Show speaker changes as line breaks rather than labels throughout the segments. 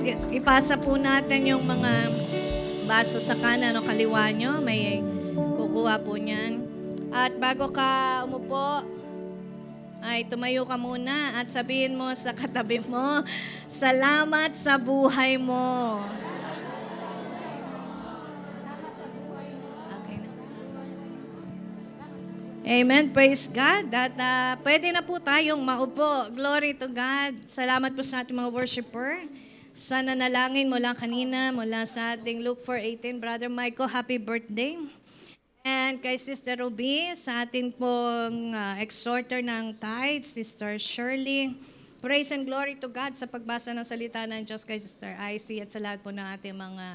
Yes, ipasa po natin yung mga baso sa kanan o kaliwa nyo. May kukuha po niyan. At bago ka umupo, ay tumayo ka muna at sabihin mo sa katabi mo, salamat sa buhay mo. Okay na. Amen. Praise God. At pwede na po tayong maupo. Glory to God. Salamat po sa ating mga worshiper. Sa nanalangin mula kanina, mula sa ating Luke 4:18, Brother Michael, happy birthday. And kay Sister Ruby, sa ating pong exhorter ng tithe, Sister Shirley. Praise and glory to God sa pagbasa ng salita ng Diyos kay Sister IC at sa lahat po ng ating mga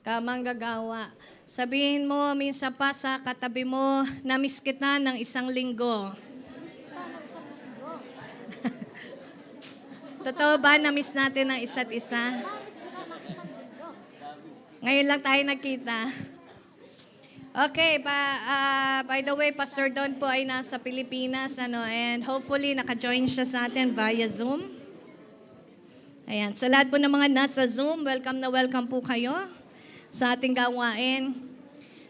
kamanggagawa. Sabihin mo, minsan pa sa katabi mo, namiss kita ng isang linggo. Totoo ba na-miss natin ang isa't isa? Ngayon lang tayo nakita. Okay, by the way, Pastor Don po ay nasa Pilipinas, and hopefully naka-join siya sa atin via Zoom. Ayan, sa lahat po ng mga nasa Zoom, welcome na welcome po kayo sa ating gawain.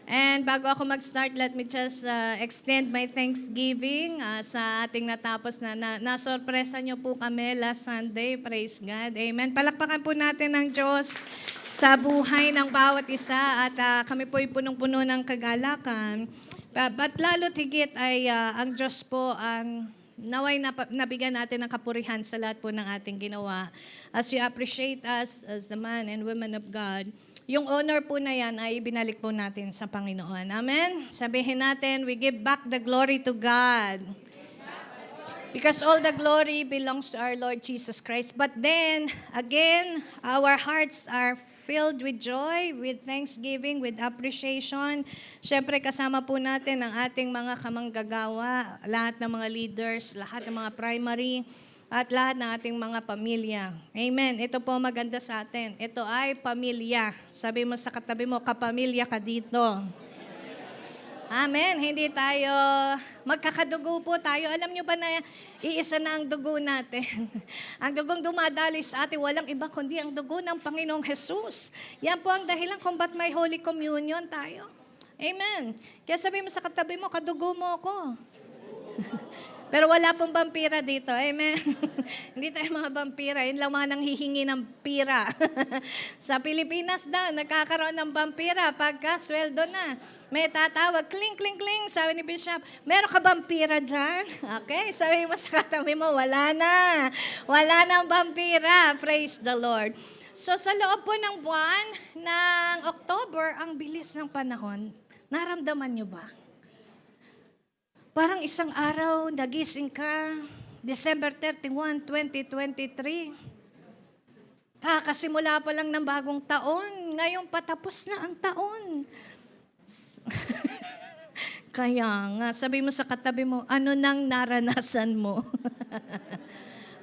And bago ako mag-start, let me just extend my thanksgiving sa ating natapos na nasorpresa nyo po kami last Sunday. Praise God. Amen. Palakpakan po natin ng Diyos sa buhay ng bawat isa at kami po ay punong-puno ng kagalakan. But lalo't higit ay ang Diyos po ang naway nabigyan natin ng kapurihan sa lahat po ng ating ginawa. As you appreciate us as the man and women of God, yung honor po na yan ay ibinalik po natin sa Panginoon. Amen? Sabihin natin, we give back the glory to God. Because all the glory belongs to our Lord Jesus Christ. But then, again, our hearts are filled with joy, with thanksgiving, with appreciation. Siyempre, kasama po natin ang ating mga kamanggagawa, lahat ng mga leaders, lahat ng mga primary, at lahat ng ating mga pamilya. Amen. Ito po maganda sa atin. Ito ay pamilya. Sabi mo sa katabi mo, kapamilya ka dito. Amen. Hindi tayo, magkakadugo po tayo. Alam nyo ba na iisa na ang dugo natin? Ang dugong dumadaloy sa atin, walang iba kundi ang dugo ng Panginoong Jesus. Yan po ang dahilan kung ba't may Holy Communion tayo. Amen. Kaya sabi mo sa katabi mo, kadugo mo ako. Pero wala pong vampira dito. Amen. Hindi tayo mga vampira. Yun lang mga nanghihingi ng pira. Sa Pilipinas daw, nagkakaroon ng vampira pagka sweldo na. May tatawag, kling, kling, kling. Sabi ni Bishop, meron ka vampira dyan? Okay, sabi mo sa katabi mo, wala na. Wala nang vampira. Praise the Lord. So sa loob po ng buwan ng October, ang bilis ng panahon. Naramdaman nyo ba? Parang isang araw, nagising ka, December 31, 2023. Kakasimula pa lang ng bagong taon, ngayon patapos na ang taon. Kaya nga, sabi mo sa katabi mo, ano nang naranasan mo?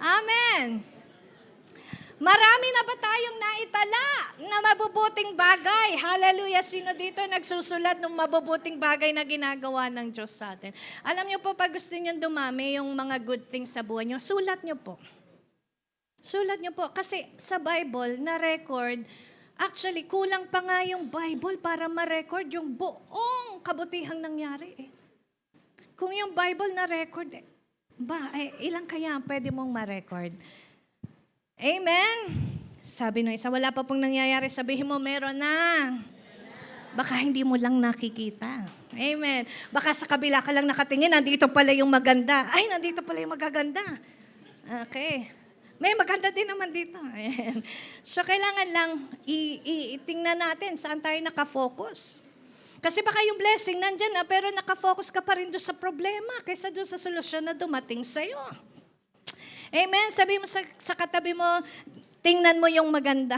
Amen. Marami na ba tayong naitala na mabubuting bagay? Hallelujah! Sino dito nagsusulat ng mabubuting bagay na ginagawa ng Diyos sa atin? Alam niyo po, pag gusto niyo dumami yung mga good things sa buhay niyo, sulat niyo po. Sulat niyo po. Kasi sa Bible, na-record, actually, kulang pa nga yung Bible para ma-record yung buong kabutihang nangyari. Kung yung Bible na-record, ilang kaya pwede mong ma-record? Amen? Sabi nung isa, wala pa pong nangyayari. Sabihin mo, meron na. Baka hindi mo lang nakikita. Amen. Baka sa kabila ka lang nakatingin, nandito pala yung maganda. Ay, nandito pala yung magaganda. Okay. May maganda din naman dito. Amen. So, kailangan lang itingnan natin saan tayo nakafocus. Kasi baka yung blessing nandyan na, pero nakafocus ka pa rin doon sa problema kaysa doon sa solusyon na dumating sa'yo. Amen. Sabi mo sa katabi mo, tingnan mo yung maganda.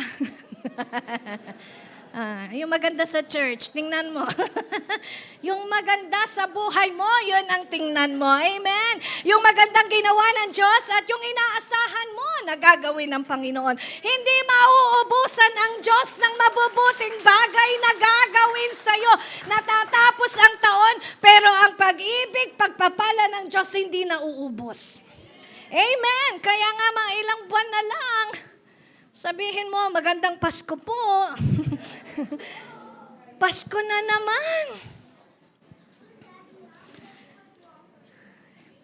Yung maganda sa church, tingnan mo. Yung maganda sa buhay mo, yun ang tingnan mo. Amen. Yung magandang ginawa ng Diyos at yung inaasahan mo na gagawin ng Panginoon. Hindi mauubusan ang Diyos ng mabubuting bagay na gagawin sa'yo. Natatapos ang taon, pero ang pag-ibig, pagpapala ng Diyos hindi nauubos. Amen. Kaya nga mga ilang buwan na lang, Sabihin mo, magandang Pasko po. Pasko na naman.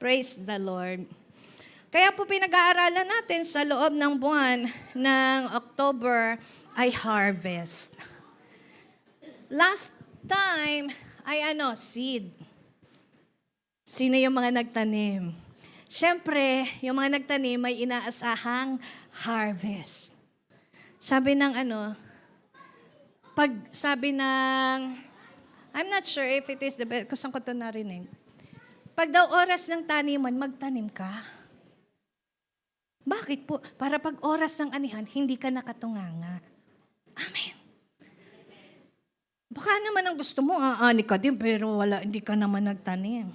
Praise the Lord. Kaya po pinag-aaralan natin sa loob ng buwan ng October ay harvest. Last time ay seed. Sino yung mga nagtanim? Siyempre, yung mga nagtanim may inaasahang harvest. Sabi ng I'm not sure if it is the best, kung saan ko ito narinig. Pag daw oras ng taniman, magtanim ka. Bakit po? Para pag oras ng anihan, hindi ka nakatunganga. Amen. Baka naman ang gusto mo, aani ka din, pero hindi ka naman nagtanim.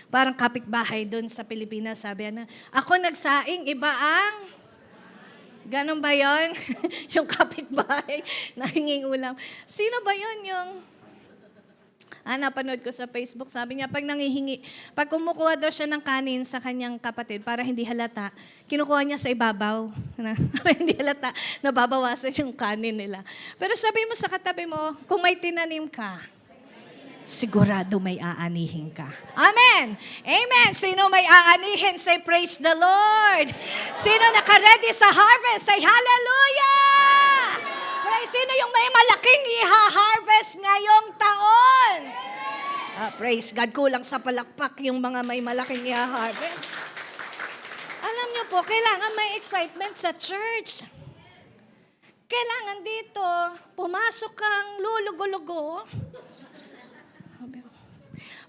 Parang kapitbahay doon sa Pilipinas, sabi ako nagsaing, iba ang... Ganon ba yun? Yung kapitbahay, nahinging ulam. Sino ba yun yung... napanood ko sa Facebook, sabi niya, pag kumukuha daw siya ng kanin sa kanyang kapatid para hindi halata, kinukuha niya sa ibabaw. Para hindi halata, nababawasan yung kanin nila. Pero sabi mo sa katabi mo, kung may tinanim ka, sigurado may aanihin ka. Amen! Amen! Sino may aanihin, say praise the Lord. Sino naka-ready sa harvest, say hallelujah! Sino yung may malaking iha-harvest ngayong taon? Praise God, kulang sa palakpak yung mga may malaking iha-harvest. Alam niyo po, kailangan may excitement sa church. Kailangan dito, pumasok kang lulugo-lugo.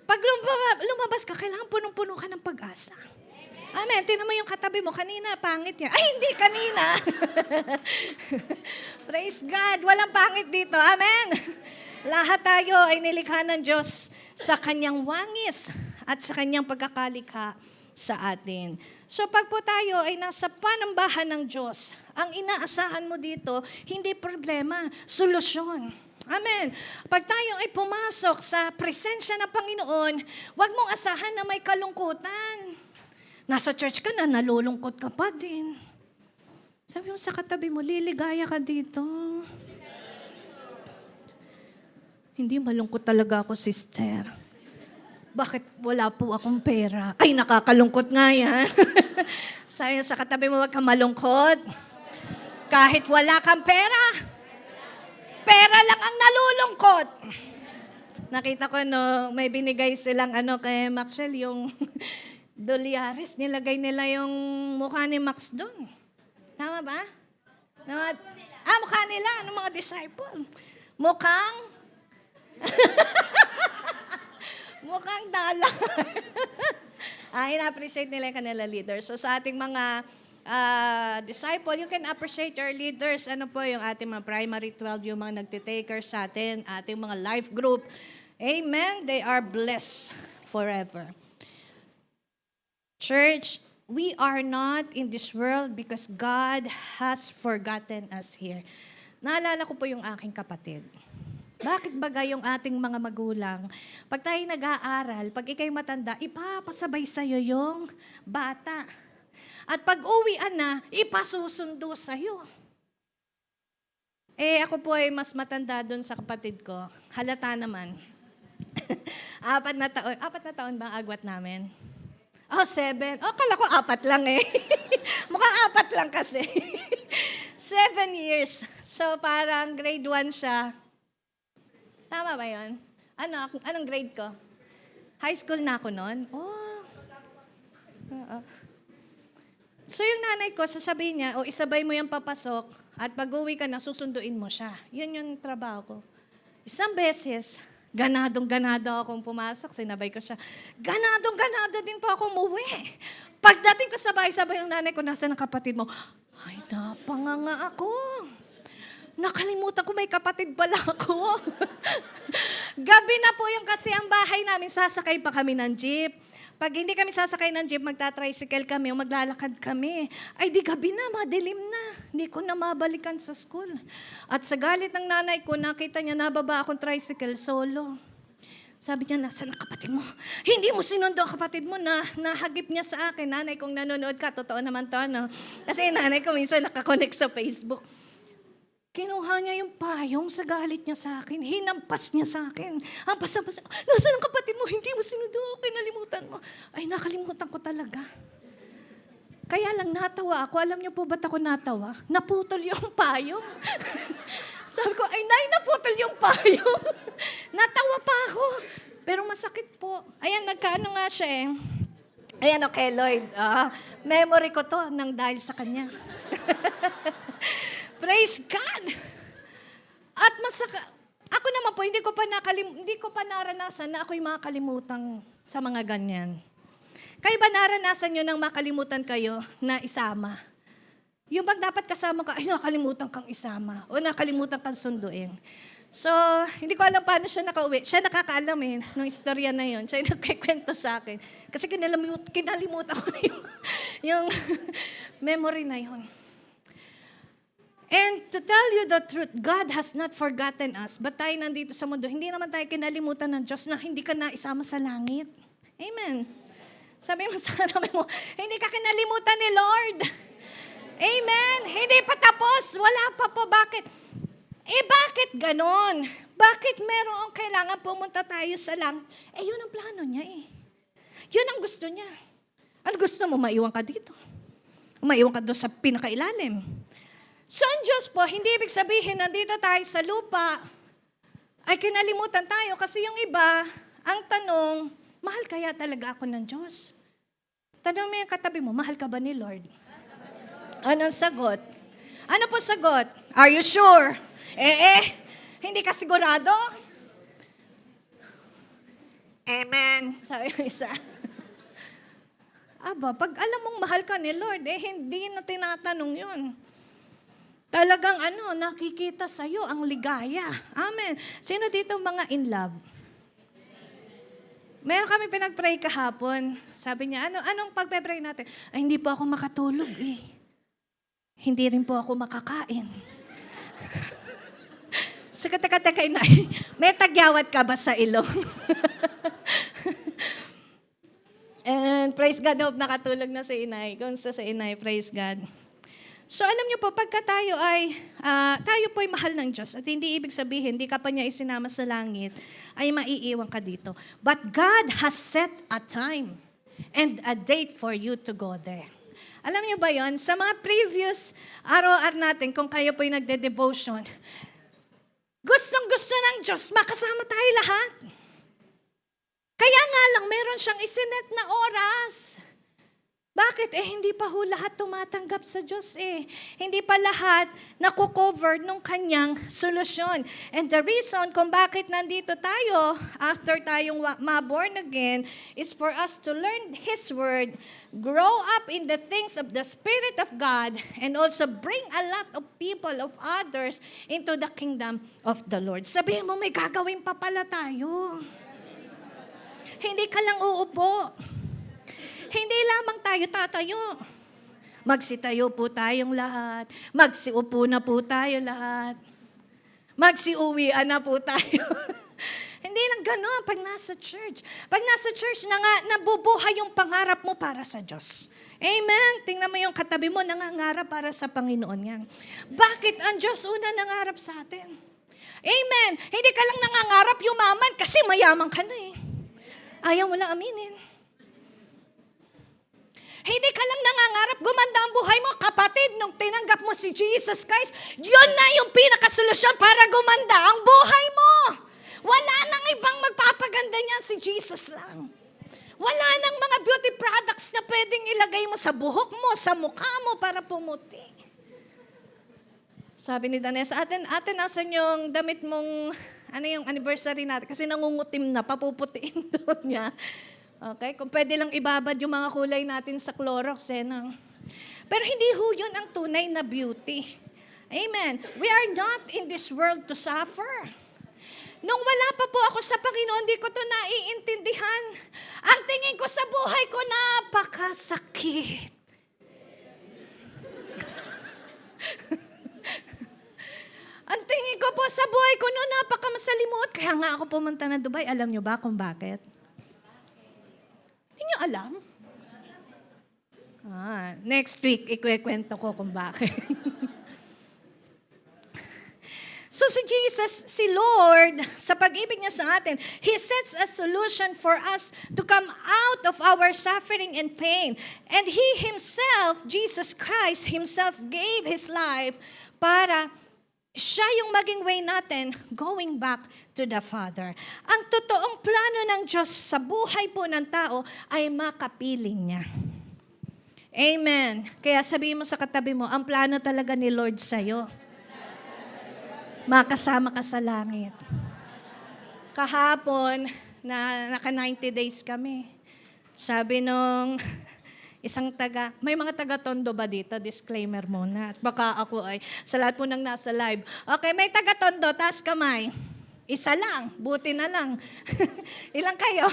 Pag lumabas ka, kailangan punong-puno ka ng pag-asa. Amen. Tingnan mo yung katabi mo. Kanina, pangit yan. Ay, hindi kanina. Praise God. Walang pangit dito. Amen. Lahat tayo ay nilikha ng Diyos sa kanyang wangis at sa kanyang pagkakalikha sa atin. So pag po tayo ay nasa panambahan ng Diyos, ang inaasahan mo dito, hindi problema, solusyon. Amen. Pag tayo ay pumasok sa presensya ng Panginoon, huwag mong asahan na may kalungkutan. Nasa church ka na, nalulungkot ka pa din. Sabi mo sa katabi mo, liligaya ka dito. Hindi, malungkot talaga ako, sister. Bakit wala po akong pera? Ay, nakakalungkot nga yan. Sabi mo sa katabi mo, huwag kang malungkot. Kahit wala kang pera, pera lang ang nalulungkot. Nakita ko, may binigay silang kay Maxwell, yung... Dolyaris, nilagay nila yung mukha ni Max doon. Tama ba? Mukha nila. Anong mga disciple? Mukhang dalang. Ina-appreciate nila yung kanila leaders. So sa ating mga disciple, you can appreciate your leaders. Ano po yung ating mga primary 12, yung mga nagtitakers sa atin, ating mga life group. Amen. They are blessed forever. Church, we are not in this world because God has forgotten us here. Naalala ko po yung aking kapatid. Bakit baga yung ating mga magulang, pag tayo nag-aaral, pag ikay matanda, ipapasabay sa'yo yung bata. At pag uwian na, ipasusundo sa'yo. Ako po ay mas matanda doon sa kapatid ko. Halata naman. 4 na taon ba ang agwat namin? 7. Kala ko 4 lang eh. Mukhang 4 lang kasi. 7 years. So parang grade 1 siya. Tama ba yun? Anong grade ko? High school na ako noon? So yung nanay ko, sasabihin niya, isabay mo yung papasok at pag-uwi ka na, susunduin mo siya. Yun yung trabaho ko. Isang beses, ganadong-ganado akong pumasok, sinabay ko siya. Ganadong-ganado din po ako umuwi. Pagdating ko sa bahay, sabay yung nanay ko, nasa ng kapatid mo, ay, napanganga ako. Nakalimutan ko may kapatid pala ako. Gabi na po yung kasi ang bahay namin, sasakay pa kami ng jeep. Pag hindi kami sasakay ng jeep, magta-tricycle kami o maglalakad kami. Ay di gabi na, madilim na. Hindi ko na mabalikan sa school. At sa galit ng nanay ko, nakita niya nababa akong tricycle solo. Sabi niya, nasaan ang kapatid mo? Hindi mo sinundo ang kapatid mo na nahagip niya sa akin. Nanay, kung nanonood ka, totoo naman to, no? Kasi nanay ko minsan nakakonect sa Facebook. Kinuha niya yung payong sa galit niya sa akin. Hinampas niya sa akin. Hampas-hampas. Nasaan ang kapatid mo? Hindi mo sinundo. Kinalimutan mo. Ay, nakalimutan ko talaga. Kaya lang natawa ako. Alam niyo po ba't ako natawa? Naputol yung payong. Sabi ko, ay, Nay, naputol yung payong. Natawa pa ako. Pero masakit po. Ayan, nagkaano nga siya eh. Ayan, okay, Lloyd. Memory ko to nang dahil sa kanya. Praise God! At ako naman po, hindi ko pa naranasan na ako'y makalimutan sa mga ganyan. Kayo ba naranasan nyo nang makalimutan kayo na isama? Yung bang dapat kasama ka, ay nakalimutan kang isama o nakalimutan kang sunduin. So, hindi ko alam paano siya nakauwi. Siya nakakaalam nung istorya na yun. Siya yung nagkikwento sa akin. Kasi kinalimutan ko na yung memory na yun. And to tell you the truth, God has not forgotten us. But tayo nandito sa mundo, hindi naman tayo kinalimutan ng Diyos na hindi ka na isama sa langit. Amen. Sabi mo sa kanabi mo, hindi ka kinalimutan ni Lord. Amen. Hindi pa tapos. Wala pa po. Bakit? Bakit ganon? Bakit merong kailangan pumunta tayo sa langit? Yun ang plano niya Yun ang gusto niya. Ano gusto mo? Maiwan ka dito. Maiwan ka doon sa pinakailalim. So, ang Diyos po, hindi ibig sabihin nandito tayo sa lupa, ay kinalimutan tayo kasi yung iba, ang tanong, mahal kaya talaga ako ng Diyos? Tanong mo yung katabi mo, mahal ka ba ni Lord? Anong sagot? Ano po sagot? Are you sure? Hindi ka sigurado? Amen. Sabi yung isa. Aba, pag alam mong mahal ka ni Lord, hindi na tinatanong yun. Talagang nakikita sa'yo ang ligaya. Amen. Sino dito mga in love? Meron kami pinag-pray kahapon. Sabi niya, anong pagpe-pray natin? Ay, hindi po ako makatulog Hindi rin po ako makakain. So, teka, inay, may tagyawat ka ba sa ilong? And praise God, hope nakatulog na si inay. Kung sa inay, praise God. So alam niyo po, pagka tayo po'y mahal ng Diyos at hindi ibig sabihin, hindi ka pa niya isinama sa langit, ay maiiwan ka dito. But God has set a time and a date for you to go there. Alam niyo ba yon? Sa mga previous araw-araw natin, kung kayo po'y nagde-devotion, gustong-gusto ng Diyos, makasama tayo lahat. Kaya nga lang, meron siyang isinet na oras. Bakit? Hindi pa ho lahat tumatanggap sa Diyos Hindi pa lahat nakukover nung kanyang solusyon. And the reason kung bakit nandito tayo, after tayong ma-born again, is for us to learn His Word, grow up in the things of the Spirit of God, and also bring a lot of people, of others, into the kingdom of the Lord. Sabihin mo, may gagawin pa pala tayo. Hindi ka lang uupo. Hindi lamang tayo tatayo. Magsitayo po tayong lahat. Magsiupo na po tayo lahat. Magsiuwian na po tayo. Hindi lang gano'n pag nasa church. Pag nasa church na nga, nabubuhay yung pangarap mo para sa Diyos. Amen. Tingnan mo yung katabi mo, nangangarap para sa Panginoon yan. Bakit ang Diyos una nangarap sa atin? Amen. Hindi ka lang nangangarap yumaman kasi mayaman ka na Ayaw mo lang aminin. Hindi ka lang nangangarap gumanda ang buhay mo, kapatid, nung tinanggap mo si Jesus Christ, yun na yung pinakasolusyon para gumanda ang buhay mo. Wala nang ibang magpapaganda niyan, si Jesus lang. Wala nang mga beauty products na pwedeng ilagay mo sa buhok mo, sa mukha mo para pumuti. Sabi ni Danessa, ate, nasan yung damit mong, yung anniversary natin? Kasi nangungutim na, papuputiin doon niya. Okay? Kung pwede lang ibabad yung mga kulay natin sa Clorox. Pero hindi ho yun ang tunay na beauty. Amen. We are not in this world to suffer. Nung wala pa po ako sa Panginoon, hindi ko to naiintindihan. Ang tingin ko sa buhay ko, napakasakit. Ang tingin ko po sa buhay ko noon, napakamasalimuot. Kaya nga ako pumunta na Dubai. Alam nyo ba kung bakit? Hindi nyo alam? Next week, ikwekwento ko kung bakit. So si Jesus, si Lord, sa pag-ibig niya sa atin, He sets a solution for us to come out of our suffering and pain. And He Himself, Jesus Christ Himself, gave His life para siya yung maging way natin going back to the Father. Ang totoong plano ng Diyos sa buhay po ng tao ay makapiling niya. Amen. Kaya sabihin mo sa katabi mo, ang plano talaga ni Lord sa'yo. Makasama ka sa langit. Kahapon, naka 90 days kami. Sabi nung isang may mga taga-Tondo ba dito? Disclaimer muna. Baka ako ay, sa lahat po nang nasa live. Okay, may taga-Tondo, taas kamay. Isa lang, buti na lang. Ilang kayo?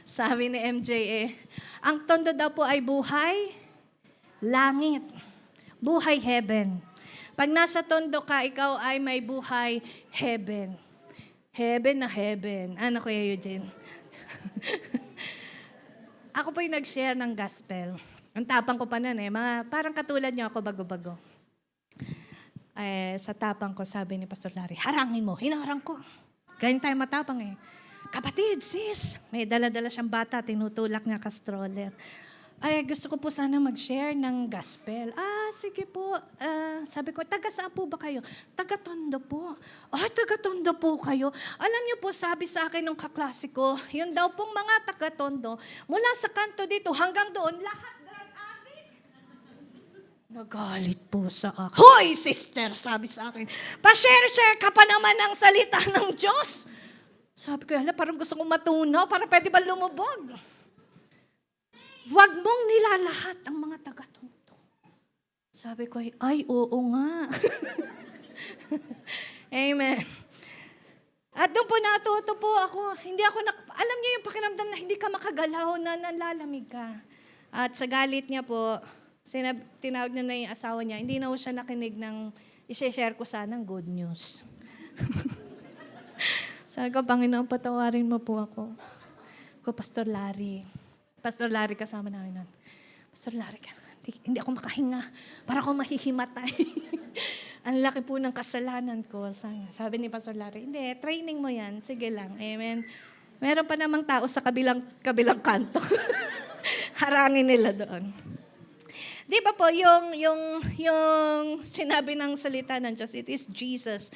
Sabi ni MJ ang Tondo daw po ay buhay, langit. Buhay heaven. Pag nasa Tondo ka, ikaw ay may buhay heaven. Heaven na heaven. Ano Kuya Eugene? Ako po yung nag-share ng gospel. Ang tapang ko pa nun parang katulad niyo ako bago-bago. Sa tapang ko, sabi ni Pastor Larry, harangin mo. Hinarang ko. Ganyan tayo matapang Kapatid, sis, may dala-dala siyang bata, tinutulak niya ka stroller. Gusto ko po sana mag-share ng gospel. Sige po. Sabi ko, taga saan po ba kayo? Taga-Tondo po. Taga-Tondo po kayo. Alam niyo po, sabi sa akin ng kaklase ko, yun daw pong mga taga-Tondo, mula sa kanto dito hanggang doon, lahat drug addict. Nagalit po sa akin. Hoy, sister, sabi sa akin, pa-share-share ka pa naman ng salita ng Diyos. Sabi ko, parang gusto kong matunaw, parang pwede ba lumubog? Huwag mong nilalahat ang mga taga-Tondo. Sabi ko, ay, oo nga. Amen. At doon po natuto po ako. Alam niyo yung pakiramdam na hindi ka makagalaw, na nalalamig ka. At sa galit niya po, tinawag niya na yung asawa niya, hindi na po siya nakinig ng i-share ko sanang good news. Sabi ko, Panginoon, patawarin mo po ako. Ko, Pastor Larry, kasama namin nun. Pastor Larry, hindi ako makahinga. Para ako mahihimatay. Ang laki po ng kasalanan ko. Sabi ni Pastor Larry, hindi, training mo yan. Sige lang. Amen. Meron pa namang tao sa kabilang kanto. Harangin nila doon. Di ba po, yung sinabi ng salita ng Diyos, it is Jesus.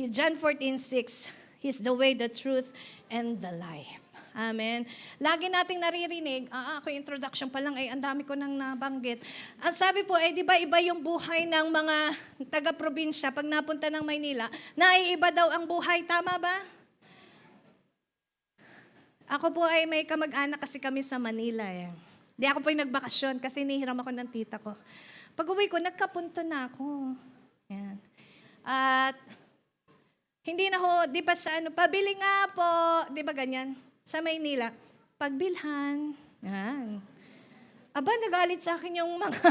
John 14:6, He's the way, the truth, and the life. Amen. Lagi nating naririnig, ako introduction pa lang ang dami ko nang nabanggit. Ang sabi po, di ba iba yung buhay ng mga taga-probinsya pag napunta ng Maynila, naiiba daw ang buhay, tama ba? Ako po ay may kamag-anak kasi kami sa Manila. Di ako po yung nagbakasyon kasi nihiram ako ng tita ko. Pag uwi ko, nagkapunto na ako. Yan. At hindi na ho, di ba sa pabili nga po, di ba ganyan? Sa Maynila, pagbilhan. Yan. Aba, nagalit sa akin yung mga,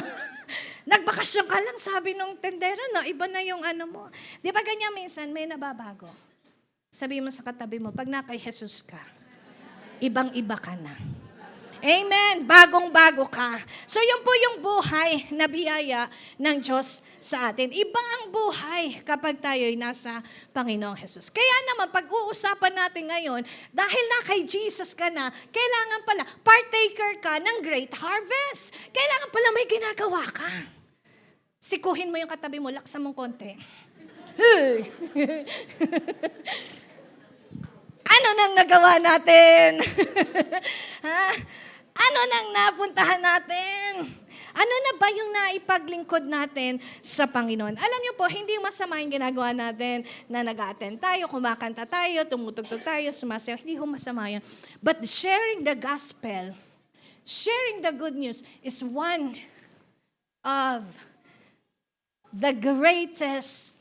nagbakasyon ka lang, sabi nung tendera na, iba na yung mo. Di ba ganyan minsan, may nababago. Sabi mo sa katabi mo, pag na kay Jesus ka, ibang-iba ka na. Amen. Bagong-bago ka. So yun po yung buhay na biyaya ng Diyos sa atin. Iba ang buhay kapag tayo'y nasa Panginoong Jesus. Kaya naman, pag-uusapan natin ngayon, dahil na kay Jesus ka na, kailangan pala, partaker ka ng great harvest. Kailangan pala may ginagawa ka. Sikuhin mo yung katabi mo, laksan mong konti. Hey! Ano nang nagawa natin? Ha? Ano nang napuntahan natin? Ano na ba yung naipaglingkod natin sa Panginoon? Alam niyo po, hindi masama yung ginagawa natin na nag-attend tayo, kumakanta tayo, tumutugtog tayo, sumasayaw. Hindi ho masama yun. But sharing the gospel, sharing the good news is one of the greatest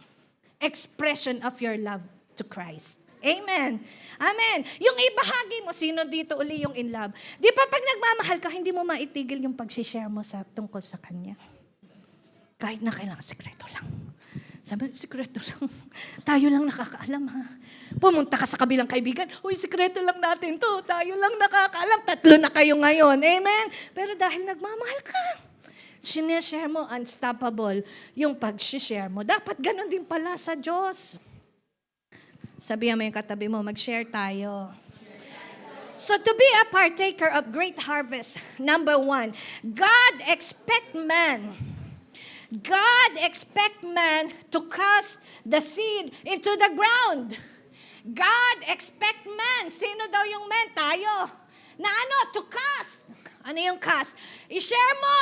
expression of your love to Christ. Amen. Amen. Yung ibahagi mo, sino dito uli yung in love? Di ba pag nagmamahal ka, hindi mo maitigil yung pag-share mo tungkol sa Kanya. Kahit na kailangan, sekreto lang. Sabi, sikreto lang. Tayo lang nakakaalam, ha? Pumunta ka sa kabilang kaibigan, uy, sikreto lang natin to. Tayo lang nakakaalam. 3 na kayo ngayon. Amen? Pero dahil nagmamahal ka, sineshare mo, unstoppable yung pag-share mo. Dapat ganun din pala sa Diyos. Sabihan mo yung katabi mo, mag-share tayo. So to be a partaker of great harvest, number 1, God expect man to cast the seed into the ground. God expect man. Sino daw yung man? Tayo. Na ano? To cast. Ano yung cast? I-share mo.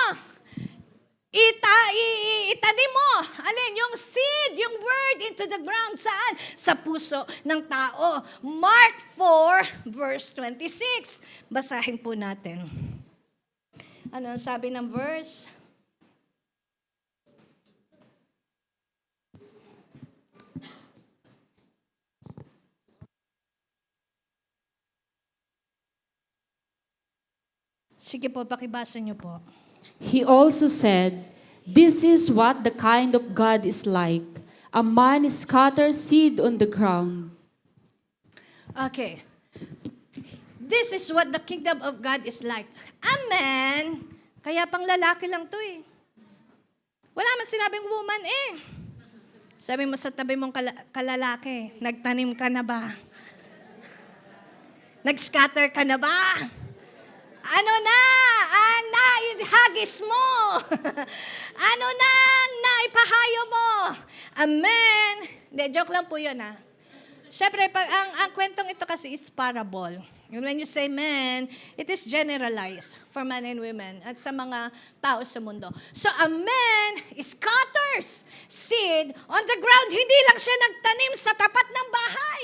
Itanim mo. Alin? Yung seed, yung word into the ground. Saan? Sa puso ng tao. Mark 4, verse 26. Basahin po natin. Ano ang sabi ng verse? Sige po, pakibasa niyo po.
He also said, "This is what the kind of God is like. A man scatters seed on the ground."
Okay. This is what the kingdom of God is like. A man, kaya pang lalaki lang to eh. Wala man sinabing woman eh. Sabi mo sa tabi mong kalalaki, nagtanim ka na ba? Nag-scatter ka na ba? Ano na ang naihagis mo? Ano na ang naipahayo mo? Amen. Hindi, joke lang po yun ha. Siyempre, ang kwentong ito kasi is parable. And when you say man, it is generalized for men and women at sa mga tao sa mundo. So a man scatters seed on the ground. Hindi lang siya nagtanim sa tapat ng bahay.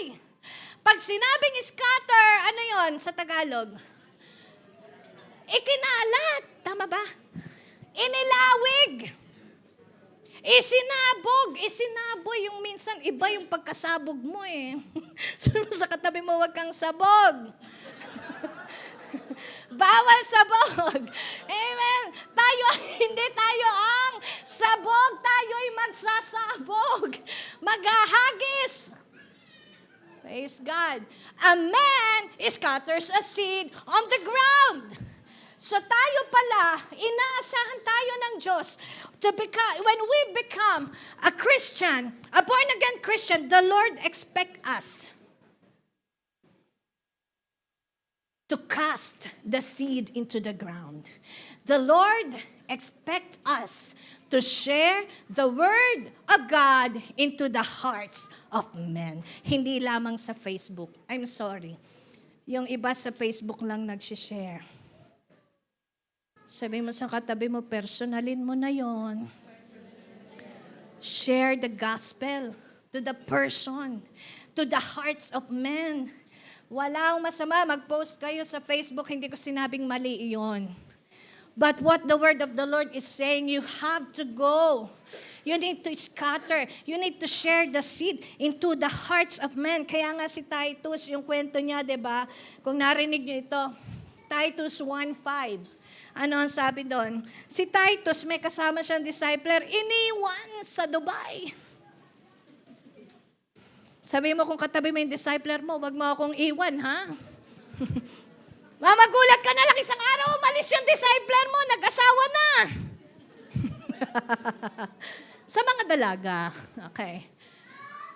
Pag sinabing scatter, ano yon sa Tagalog? Ikinalat. Tama ba? Inilawig. Isinaboy. Yung minsan, iba yung pagkasabog mo eh. Sabi mo sa katabi mo, wag kang sabog. Bawal sabog. Amen. Hindi tayo ang sabog. Tayo'y magsasabog. Maghahagis. Praise God. A man scatters a seed on the ground. So tayo pala, inaasahan tayo ng Diyos when we become a Christian, a born-again Christian, the Lord expect us to cast the seed into the ground. The Lord expect us to share the Word of God into the hearts of men. Hindi lamang sa Facebook. I'm sorry. Yung iba sa Facebook lang nagsishare. Sabi mo sa katabi mo, personalin mo na yon. Share the gospel to the person, to the hearts of men. Wala akong masama, mag-post kayo sa Facebook, hindi ko sinabing mali iyon. But what the word of the Lord is saying, you have to go. You need to scatter. You need to share the seed into the hearts of men. Kaya nga si Titus, yung kwento niya, diba? Kung narinig niyo ito, Titus 1:5. Ano ang sabi doon? Si Titus, may kasama siyang discipler, iniwan sa Dubai. Sabi mo kung katabi mo yung discipler mo, wag mo akong iwan, ha? Mamagulat ka na lang, isang araw umalis yung discipler mo, nag-asawa na. Sa mga dalaga. Okay.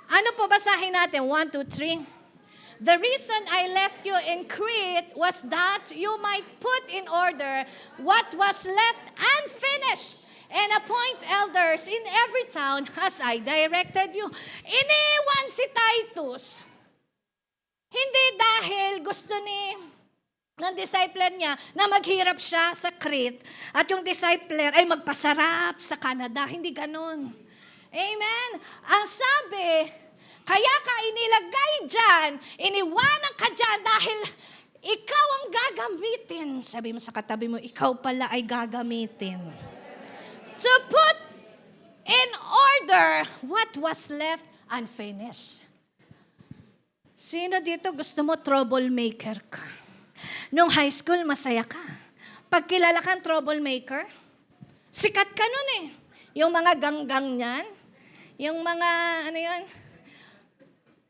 Ano po basahin natin? 1, 2, 3. The reason I left you in Crete was that you might put in order what was left unfinished and appoint elders in every town as I directed you. Iniwan si Titus. Hindi dahil gusto ng discipler niya na maghirap siya sa Crete at yung discipler ay magpasarap sa Canada. Hindi ganun. Amen? Ang sabi, kaya ka inilagay dyan, iniwanan ka dyan dahil ikaw ang gagamitin. Sabi mo sa katabi mo, ikaw pala ay gagamitin. To put in order what was left unfinished. Sino dito gusto mo troublemaker ka? Nung high school, masaya ka. Pag kilala kang troublemaker, sikat ka nun eh. Yung mga ganggang niyan, Yung mga, ano yun,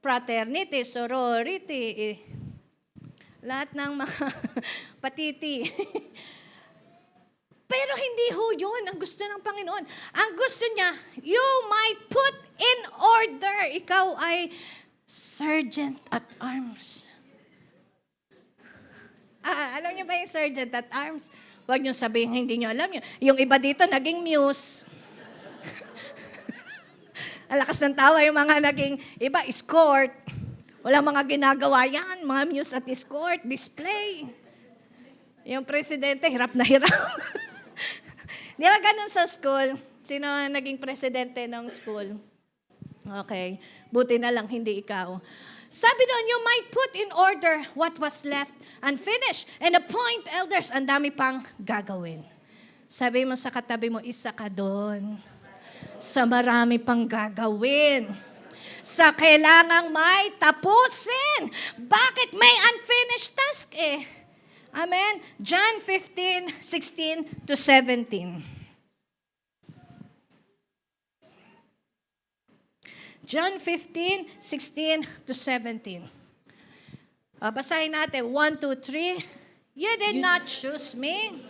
fraternity, sorority, lahat ng mga patiti. Pero hindi ho yun ang gusto ng Panginoon. Ang gusto niya, you might put in order. Ikaw ay sergeant at arms. Alam niyo ba yung sergeant at arms? Huwag niyo sabihin, hindi niyo alam yun. Yung iba dito, naging muse. Alakas ng tawa yung mga naging, iba, escort. Walang mga ginagawa yan. Mga muse at escort, display. Yung presidente, hirap na hirap. Di ba ganun sa school? Sino ang naging presidente ng school? Okay. Buti na lang, hindi ikaw. Sabi doon, you might put in order what was left unfinished and appoint elders. Ang dami pang gagawin. Sabi mo sa katabi mo, isa ka doon. Sa marami pang gagawin. Sa kailangang may tapusin. Bakit may unfinished task eh? Amen? John 15:16 to 17. John 15:16 to 17. Basahin natin. 1, 2, 3. You did not choose me.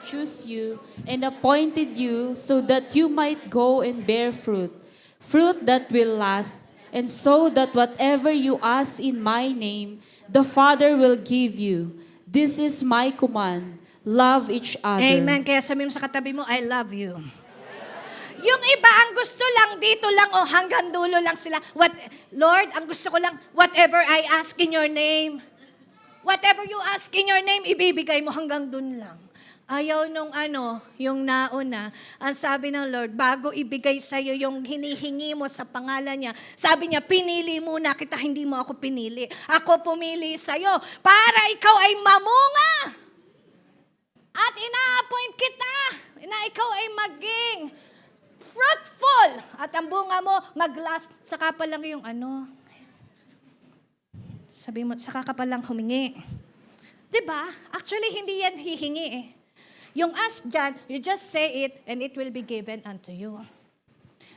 Choose you and appointed you so that you might go and bear fruit, fruit that will last, and so that whatever you ask in my name, the Father will give you. This is my command. Love each other.
Amen. Kaya sabihin mo sa katabi mo, I love you. Yung iba, ang gusto lang, dito lang, o hanggang dulo lang sila. Lord, ang gusto ko lang, whatever I ask in your name, whatever you ask in your name, ibibigay mo hanggang dun lang. Ayaw nung yung nauna, ang sabi ng Lord, bago ibigay sa'yo yung hinihingi mo sa pangalan niya, sabi niya, pinili muna kita, hindi mo ako pinili. Ako pumili sa'yo para ikaw ay mamunga. At ina-appoint kita na ikaw ay maging fruitful. At ang bunga mo, mag-last. Saka pa lang yung sabi mo, saka ka pa lang humingi. Diba? Actually, hindi yan hihingi eh. Yung ask dyan, you just say it and it will be given unto you.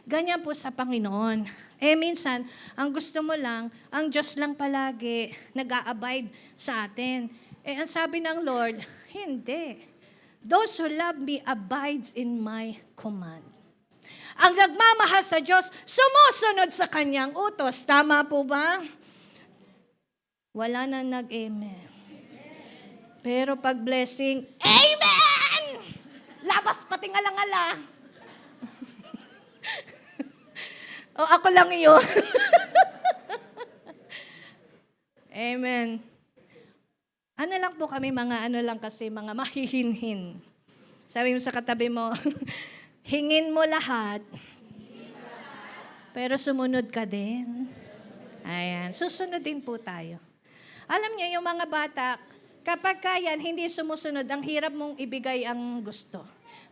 Ganyan po sa Panginoon. Minsan, ang gusto mo lang, ang Diyos lang palagi nag-a-abide sa atin. Ang sabi ng Lord, hindi. Those who love me abides in my command. Ang nagmamahal sa Diyos, sumusunod sa kanyang utos. Tama po ba? Wala na nag-amen. Pero pag blessing, amen! Labas pati ngalang-ala. O ako lang yun. Amen. Ano lang po kami, mga mga mahihinhin. Sabi mo sa katabi mo, hingin mo lahat, pero sumunod ka din. Ayan, susunod din po tayo. Alam niyo, yung mga bata, kapag kayan, hindi sumusunod, ang hirap mong ibigay ang gusto.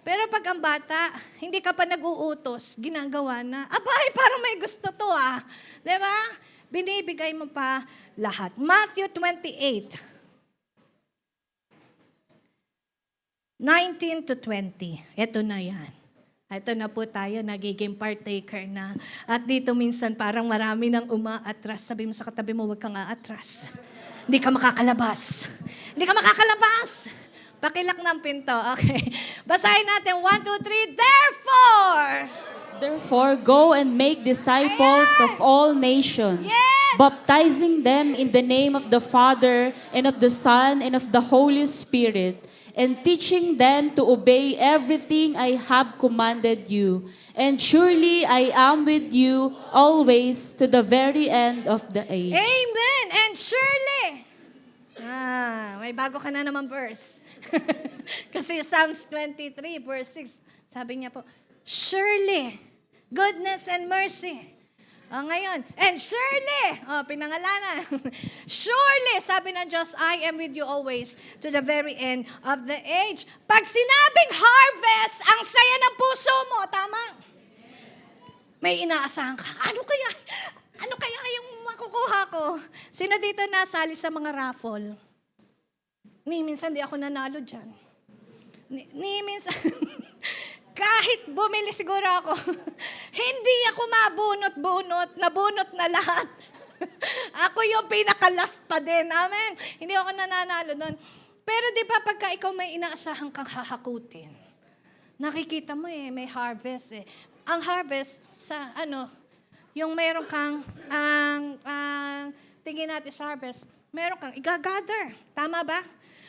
Pero pag ang bata, hindi ka pa nag-uutos, ginagawa na, abay, parang may gusto to ah. Diba? Binibigay mo pa lahat. Matthew 28, 19 to 20. Ito na yan. Ito na po tayo, nagiging partaker na. At dito minsan parang marami nang umaatras. Sabi mo sa katabi mo, huwag kang aatras. Hindi ka makakalabas. Hindi ka makakalabas. Pakilak ng pinto. Okay. Basahin natin. 1, 2, 3.
Therefore, go and make disciples of all nations,
Yes!
baptizing them in the name of the Father and of the Son and of the Holy Spirit, and teaching them to obey everything I have commanded you. And surely I am with you always to the very end of the age.
Amen. And surely. May bago ka na naman verse. Kasi Psalms 23 verse 6, sabi niya po, surely, goodness and mercy. Ngayon, and surely, pinangalanan. Surely, sabi ng Diyos, I am with you always to the very end of the age. Pag sinabing harvest, ang saya ng puso mo, tama? May inaasahan ka. Ano kaya yung makukuha ko? Sino dito nasali sa mga raffle? Minsan di ako nanalo dyan. Minsan, kahit bumili siguro ako, Hindi ako mabunot-bunot, nabunot na lahat. Ako yung pinaka-last pa din. Amen. Hindi ako nananalo doon. Pero di ba pagka ikaw may inaasahan kang hahakutin, nakikita mo may harvest Ang harvest sa yung meron kang, tingin natin sa harvest, meron kang igagather. Tama ba?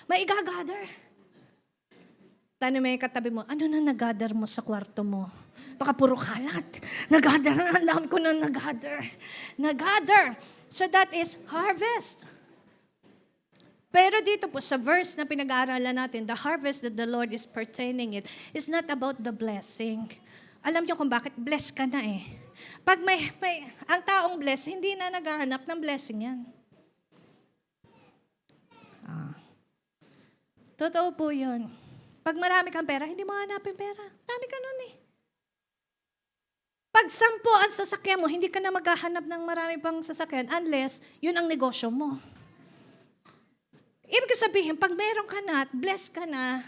May igagather. Tanong mo yung katabi mo, ano na nag-gather mo sa kwarto mo? Baka puro kalat. Nag-gather na, ang dami ko na nag-gather. Nag-gather. So that is harvest. Pero dito po sa verse na pinag-aaralan natin, the harvest that the Lord is pertaining it is not about the blessing. Alam niyo kung bakit? Blessed ka na Pag ang taong blessed, hindi na naghahanap ng blessing yan. Totoo po yun. Pag marami kang pera, hindi mo hanapin pera. Dami ka nun Pag 10 ang sasakyan mo, hindi ka na maghahanap ng marami pang sasakyan unless yun ang negosyo mo. Ibig sabihin, pag meron ka na at blessed ka na,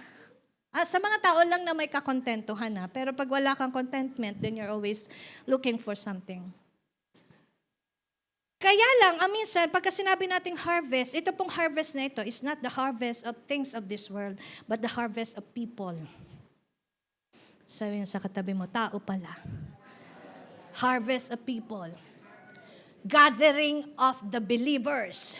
sa mga tao lang na may kakontentuhan na, pero pag wala kang contentment, then you're always looking for something. Kaya lang, minsan, pagka sinabi nating harvest, ito pong harvest na ito is not the harvest of things of this world, but the harvest of people. Sabi sa katabi mo, tao pala. Harvest of people. Gathering of the believers.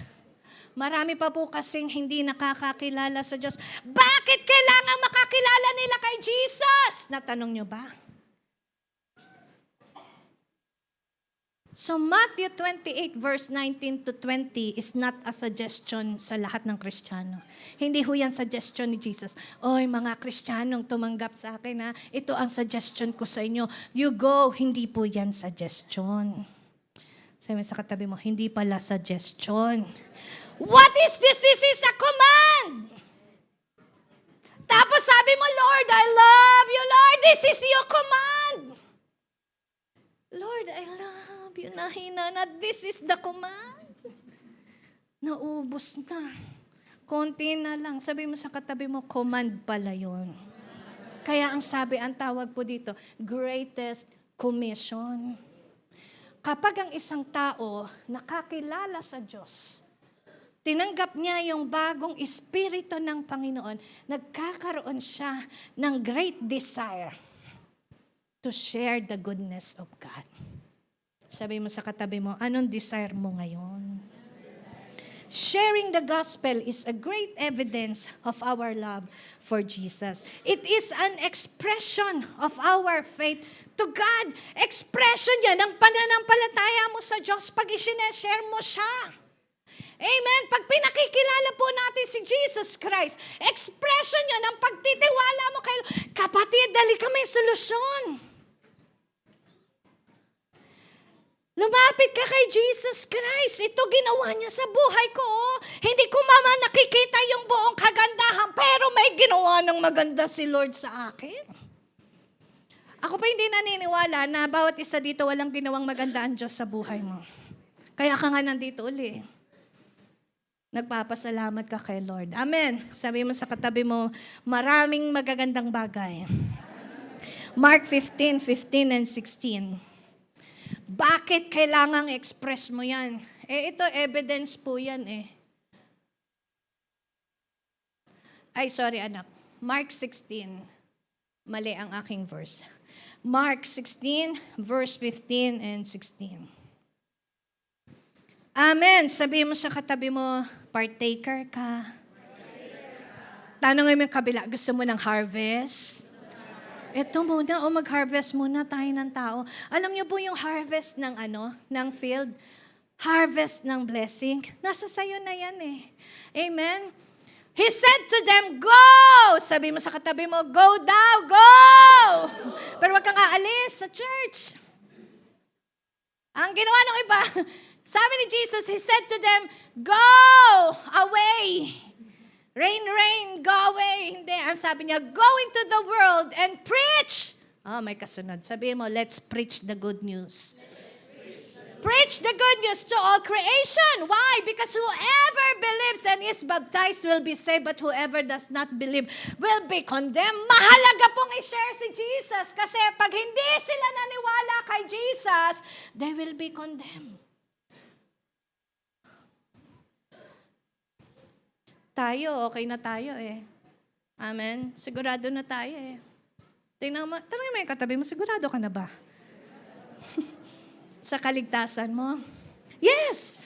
Marami pa po kasing hindi nakakakilala sa Diyos. Bakit kailangan makakilala nila kay Jesus? Natanong nyo ba? So Matthew 28 verse 19 to 20 is not a suggestion sa lahat ng Kristiyano. Hindi ho yan suggestion ni Jesus. Oy, mga Kristiyanong tumanggap sa akin ito ang suggestion ko sa inyo. You go. Hindi po yan suggestion. Sabi sa katabi mo, hindi pala suggestion. What is this? This is a command. Tapos sabi mo, Lord, I love you, Lord. This is your command. Lord, I love you. Nahina na, this is the command. Naubos na. Konti na lang. Sabi mo sa katabi mo, command pala yun. Kaya ang sabi, ang tawag po dito, greatest commission. Kapag ang isang tao nakakilala sa Diyos, tinanggap niya yung bagong espiritu ng Panginoon, nagkakaroon siya ng great desire to share the goodness of God. Sabi mo sa katabi mo, anong desire mo ngayon? Sharing the gospel is a great evidence of our love for Jesus. It is an expression of our faith to God. Expression yan ng pananampalataya mo sa Diyos pag isineshare mo siya. Amen. Pag pinakikilala po natin si Jesus Christ, expression yun ng pagtitiwala mo kay kapatid, dali kami solusyon. Lumapit ka kay Jesus Christ. Ito ginawa niya sa buhay ko. Hindi ko nakikita yung buong kagandahan, pero may ginawa ng maganda si Lord sa akin. Ako pa hindi naniniwala na bawat isa dito walang ginawang maganda ang Diyos sa buhay mo. Kaya ka nga nandito uli. Nagpapasalamat ka kay Lord. Amen. Sabi mo sa katabi mo, maraming magagandang bagay. Mark 15:15 and 16. Bakit kailangang express mo yan? Ito evidence po yan Ay, sorry anak. Mark 16. Mali ang aking verse. Mark 16, verse 15 and 16. Amen. Sabi mo sa katabi mo, partaker ka. Tanongin mo yung kabila, gusto mo ng harvest? Ito muna, mag-harvest muna tayo ng tao. Alam niyo po yung harvest ng ng field? Harvest ng blessing. Nasa sayo na yan Amen? He said to them, go! Sabi mo sa katabi mo, go daw, go! Pero wag kang aalis sa church. Ang ginawa ng iba, sabi ni Jesus, He said to them, go away. Rain, rain, go away. Hindi. Ang sabi niya, go into the world and preach. May kasunod. Sabi mo, let's preach the good news. preach the good news to all creation. Why? Because whoever believes and is baptized will be saved, but whoever does not believe will be condemned. Mahalaga pong i-share si Jesus kasi pag hindi sila naniwala kay Jesus, they will be condemned. Tayo, okay na tayo eh. Amen? Sigurado na tayo eh. Tanong mo yung katabi mo, sigurado ka na ba? Sa kaligtasan mo? Yes!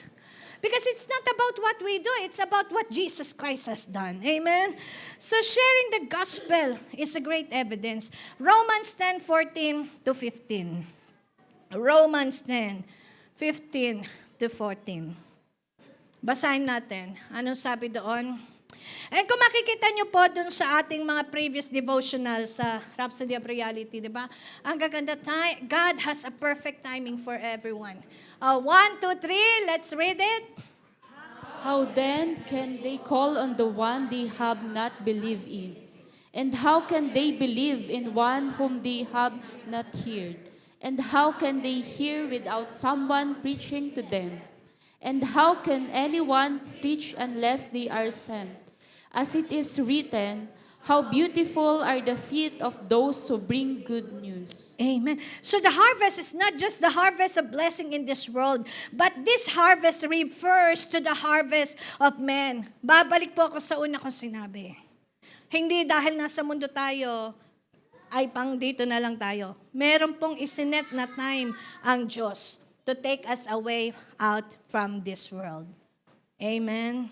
Because it's not about what we do, it's about what Jesus Christ has done. Amen? So sharing the gospel is a great evidence. Romans 10:14 to 15. Romans 10:15 to 14. Basahin natin. Anong sabi doon? And kung makikita nyo po dun sa ating mga previous devotional sa Rhapsody of Reality, di ba? Ang gaganda, God has a perfect timing for everyone. 1, 2, 3, let's read it.
How then can they call on the one they have not believed in? And how can they believe in one whom they have not heard? And how can they hear without someone preaching to them? And how can anyone preach unless they are sent? As it is written, how beautiful are the feet of those who bring good news.
Amen. So the harvest is not just the harvest of blessing in this world, but this harvest refers to the harvest of men. Babalik po ako sa una kong sinabi. Hindi dahil nasa mundo tayo, ay pang dito na lang tayo. Meron pong isinet na time ang Diyos to take us away out from this world. Amen.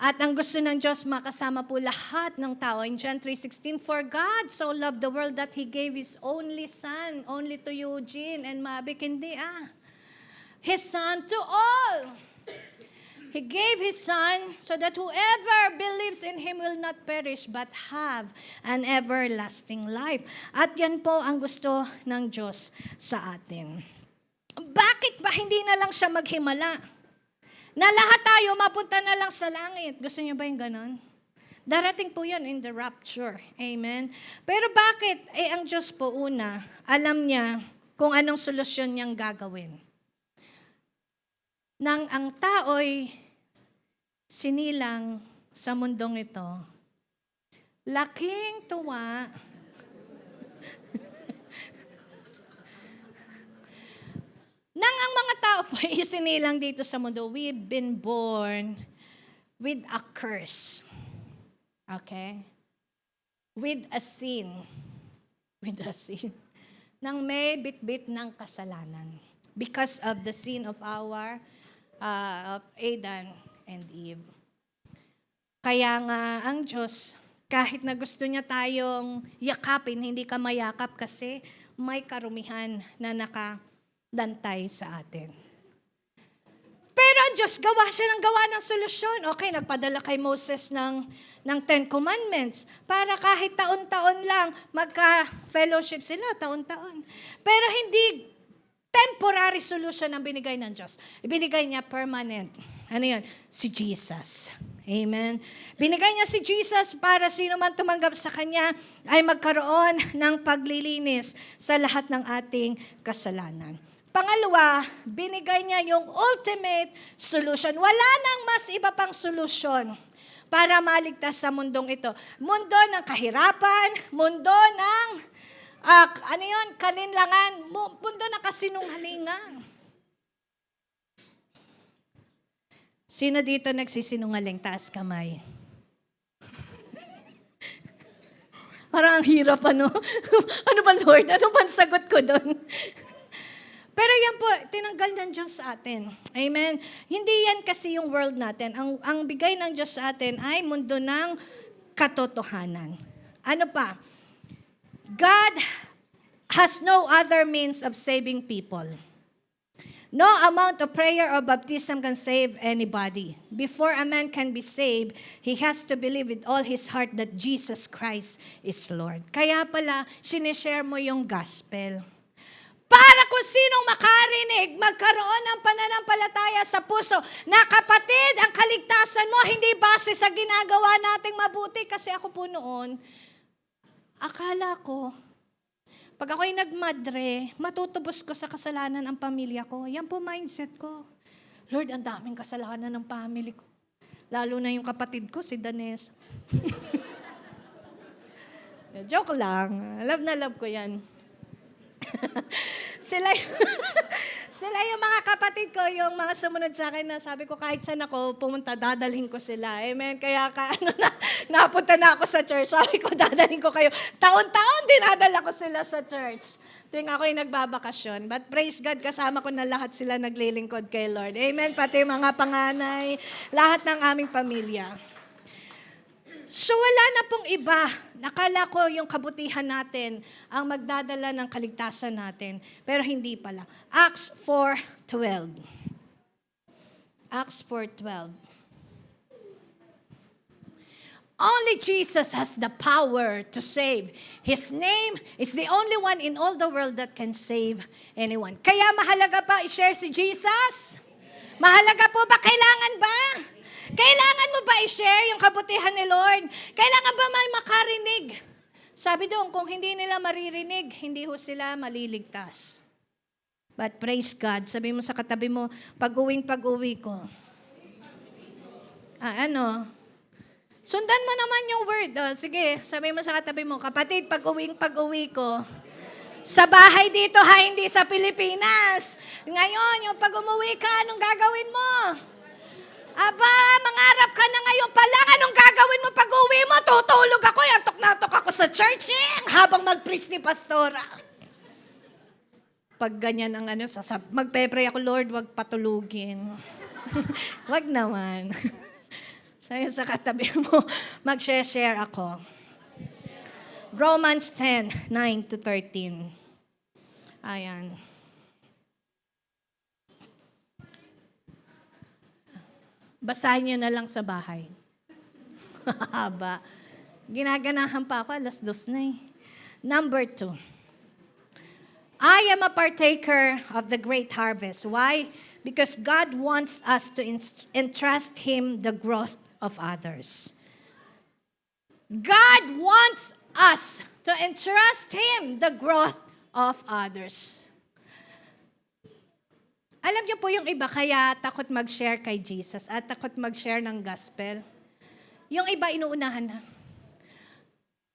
At ang gusto ng Diyos, makasama po lahat ng tao. In John 3:16, for God so loved the world that He gave His only Son, only to Eugene and Mabik, hindi His Son to all. He gave His Son so that whoever believes in Him will not perish but have an everlasting life. At yan po ang gusto ng Diyos sa atin. Bakit ba hindi na lang siya maghimala? Na lahat tayo mapunta na lang sa langit. Gusto niyo ba yung ganon? Darating po yan in the rapture. Amen? Pero bakit? Ang Diyos po una, alam niya kung anong solusyon niyang gagawin. Nang ang tao'y sinilang sa mundong ito, laking tuwa, nang ang mga tao po isinilang dito sa mundo, we've been born with a curse. Okay? With a sin. With a sin. Nang may bit-bit ng kasalanan. Because of the sin of our, of Adam and Eve. Kaya nga ang Diyos, kahit na gusto niya tayong yakapin, hindi ka mayakap kasi may karumihan na nakadantay sa atin. Pero ang Diyos, gawa ng solusyon. Okay, nagpadala kay Moses ng Ten Commandments para kahit taon-taon lang magka-fellowship sila, taon-taon. Pero hindi temporary solution ang binigay ng Diyos. Ibinigay niya permanent. Ano yun? Si Jesus. Amen. Binigay niya si Jesus para sino man tumanggap sa Kanya ay magkaroon ng paglilinis sa lahat ng ating kasalanan. Pangalawa, binigay niya yung ultimate solution. Wala nang mas iba pang solusyon para maligtas sa mundong ito. Mundo ng kahirapan, mundo ng kalinlangan, mundo ng kasinungalingan. Sino dito nagsisinungaling? Taas kamay. Parang ang hirap, ano? Ano ba, Lord? Ano ba ang sagot ko doon? Pero yan po, tinanggal ng Diyos sa atin. Amen? Hindi yan kasi yung world natin. Ang bigay ng Diyos sa atin ay mundo ng katotohanan. Ano pa? God has no other means of saving people. No amount of prayer or baptism can save anybody. Before a man can be saved, he has to believe with all his heart that Jesus Christ is Lord. Kaya pala, sinishare mo yung gospel. Para kung sinong makarinig, magkaroon ng pananampalataya sa puso na kapatid, ang kaligtasan mo hindi base sa ginagawa nating mabuti. Kasi ako po noon, akala ko, Pag ako'y nagmadre, matutubos ko sa kasalanan ang pamilya ko. Yan po mindset ko. Lord, ang daming kasalanan ng family ko. Lalo na yung kapatid ko, si Danes. Joke lang. Love na love ko yan. sila, sila yung mga kapatid ko, yung mga sumunod sa akin na sabi ko kahit saan ako pumunta, dadalhin ko sila. Amen. Kaya napunta na ako sa church. Sabi ko, dadalhin ko kayo. Taon-taon dinadala ko sila sa church. Tuwing ako'y nagbabakasyon. But praise God, kasama ko na lahat sila naglilingkod kay Lord. Amen. Pati mga panganay, lahat ng aming pamilya. So wala na pong iba. Nakala ko yung kabutihan natin ang magdadala ng kaligtasan natin. Pero hindi pala. Acts 4:12. Acts 4:12. Only Jesus has the power to save. His name is the only one in all the world that can save anyone. Kaya mahalaga pa i-share si Jesus? Mahalaga po ba? Kailangan ba? Kailangan mo ba i-share yung kabutihan ni Lord? Kailangan ba may makarinig? Sabi doon, kung hindi nila maririnig, hindi ho sila maliligtas. But praise God, sabi mo sa katabi mo, pag-uwi ko. Sundan mo naman yung word. Sige, sabi mo sa katabi mo, kapatid, pag-uwi ko. Sa bahay dito ha, hindi sa Pilipinas. Ngayon, yung pag umuwi ka, anong gagawin mo? Aba, mangarap ka na ngayon pa lang. Anong gagawin mo pag uwi mo? Tutulog ako. Antok na antok ako sa church habang mag-preach ni pastora. Pag ganyan ang magpe-pray ako, Lord, wag patulugin. Wag naman. Sayo sa katabi mo, mag-share ako. Romans 10:9-13. Ayan. Basahin niyo na lang sa bahay. Haba. Ginaganahan pa ako, 2:00 na eh. Number 2. I am a partaker of the great harvest. Why? Because God wants us to entrust Him the growth of others. God wants us to entrust Him the growth of others. Alam niyo po yung iba kaya takot mag-share kay Jesus at takot mag-share ng gospel. Yung iba inuunahan na.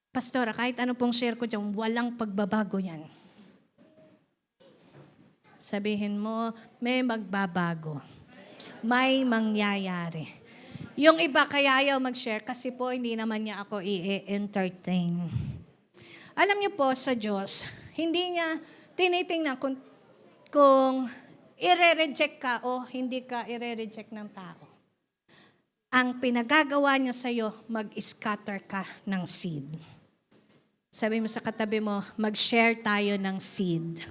Pastora, kahit ano pong share ko dyan, walang pagbabago yan. Sabihin mo, may magbabago. May mangyayari. Yung iba kaya ayaw mag-share kasi po hindi naman niya ako i-entertain. Alam niyo po sa Diyos, hindi niya tinitingnan kung ire-reject ka o hindi ka ire-reject ng tao. Ang pinagagawa niya sa'yo, mag-scatter ka ng seed. Sabi mo sa katabi mo, mag-share tayo ng seed.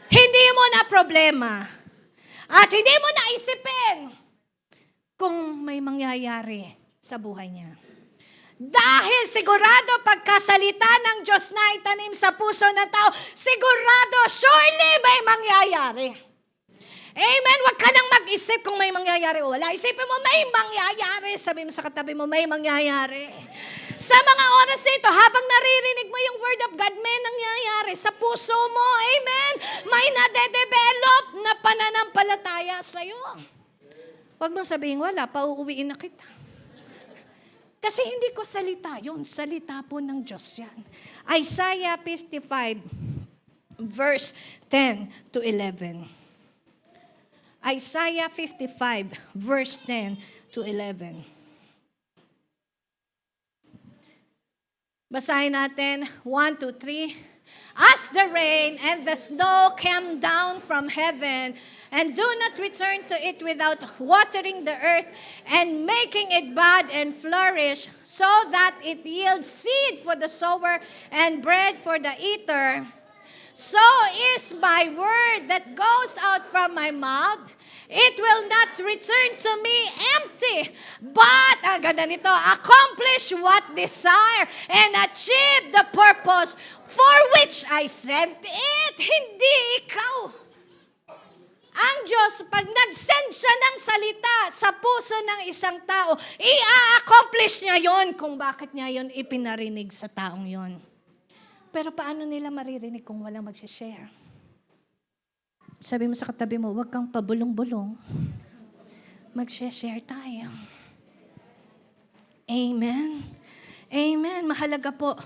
Hindi mo na problema. At hindi mo na isipin kung may mangyayari sa buhay niya. Dahil sigurado pagkasalita ng Diyos na itanim sa puso ng tao, sigurado, surely may mangyayari. Amen. Huwag ka nang mag-isip kung may mangyayari o wala. Isipin mo, may mangyayari. Sabi mo sa katabi mo, may mangyayari. Sa mga oras nito, habang naririnig mo yung Word of God, may nangyayari sa puso mo. Amen. May nade-develop na pananampalataya sa'yo. Huwag mong sabihin, wala, pauuwiin na kita. Kasi hindi ko salita yun. Salita po ng Diyos yan. Isaiah 55, verse 10-11. Isaiah 55, verse 10-11. Basahin natin, 1, 2, 3. As the rain and the snow came down from heaven, and do not return to it without watering the earth and making it bud and flourish, so that it yields seed for the sower and bread for the eater, so is my word that goes out from my mouth. It will not return to me empty, but, ang ganda nito, accomplish what desire and achieve the purpose for which I sent it. Hindi ikaw. Ang Diyos, pag nag-send siya ng salita sa puso ng isang tao, i-accomplish niya yon kung bakit niya yon ipinarinig sa taong yon. Pero paano nila maririnig kung walang mag-share? Sabi mo sa katabi mo, huwag kang pabulong-bulong. Mag-share tayo. Amen. Amen. Mahalaga po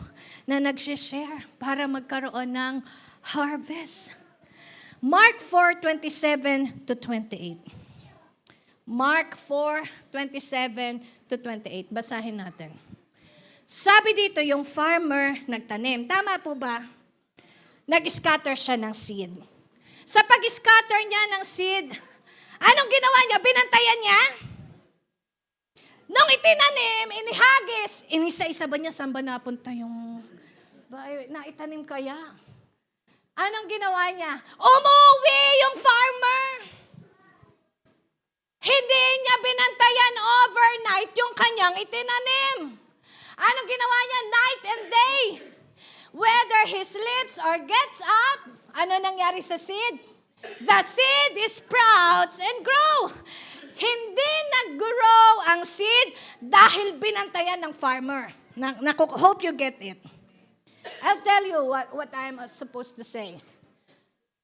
na nag-share para magkaroon ng harvest. Mark 4:27 to 28. Mark 4:27 to 28. Basahin natin. Sabi dito, yung farmer nagtanim. Tama po ba? Nag-scatter siya ng seed. Sa pag-scatter niya ng seed, anong ginawa niya? Binantayan niya? Nung itinanim, inihagis, inisa-isa ba niya saan ba napunta yung naitanim kaya? Anong ginawa niya? Umuwi yung farmer. Hindi niya binantayan overnight yung kanyang itinanim. Anong ginawa niya? Night and day. Whether he sleeps or gets up, ano nangyari sa seed? The seed sprouts and grow. Hindi nag-grow ang seed dahil binantayan ng farmer. Hope you get it. I'll tell you what I'm supposed to say.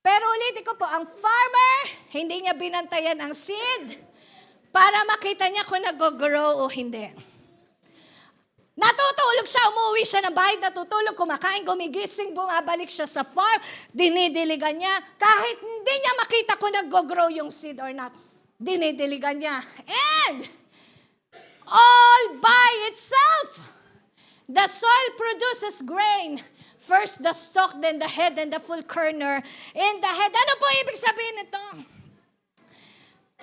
Pero ulitin ko po, ang farmer, hindi niya binantayan ang seed para makita niya kung nag-grow o hindi. Natutulog siya, umuwi siya ng bahay, natutulog, kumakain, gumigising, bumabalik siya sa farm, dinidiligan niya. Kahit hindi niya makita kung nag-grow yung seed or not, dinidiligan niya. And all by itself, the soil produces grain. First the stalk, then the head, then the full kernel in the head. Ano po ibig sabihin nito?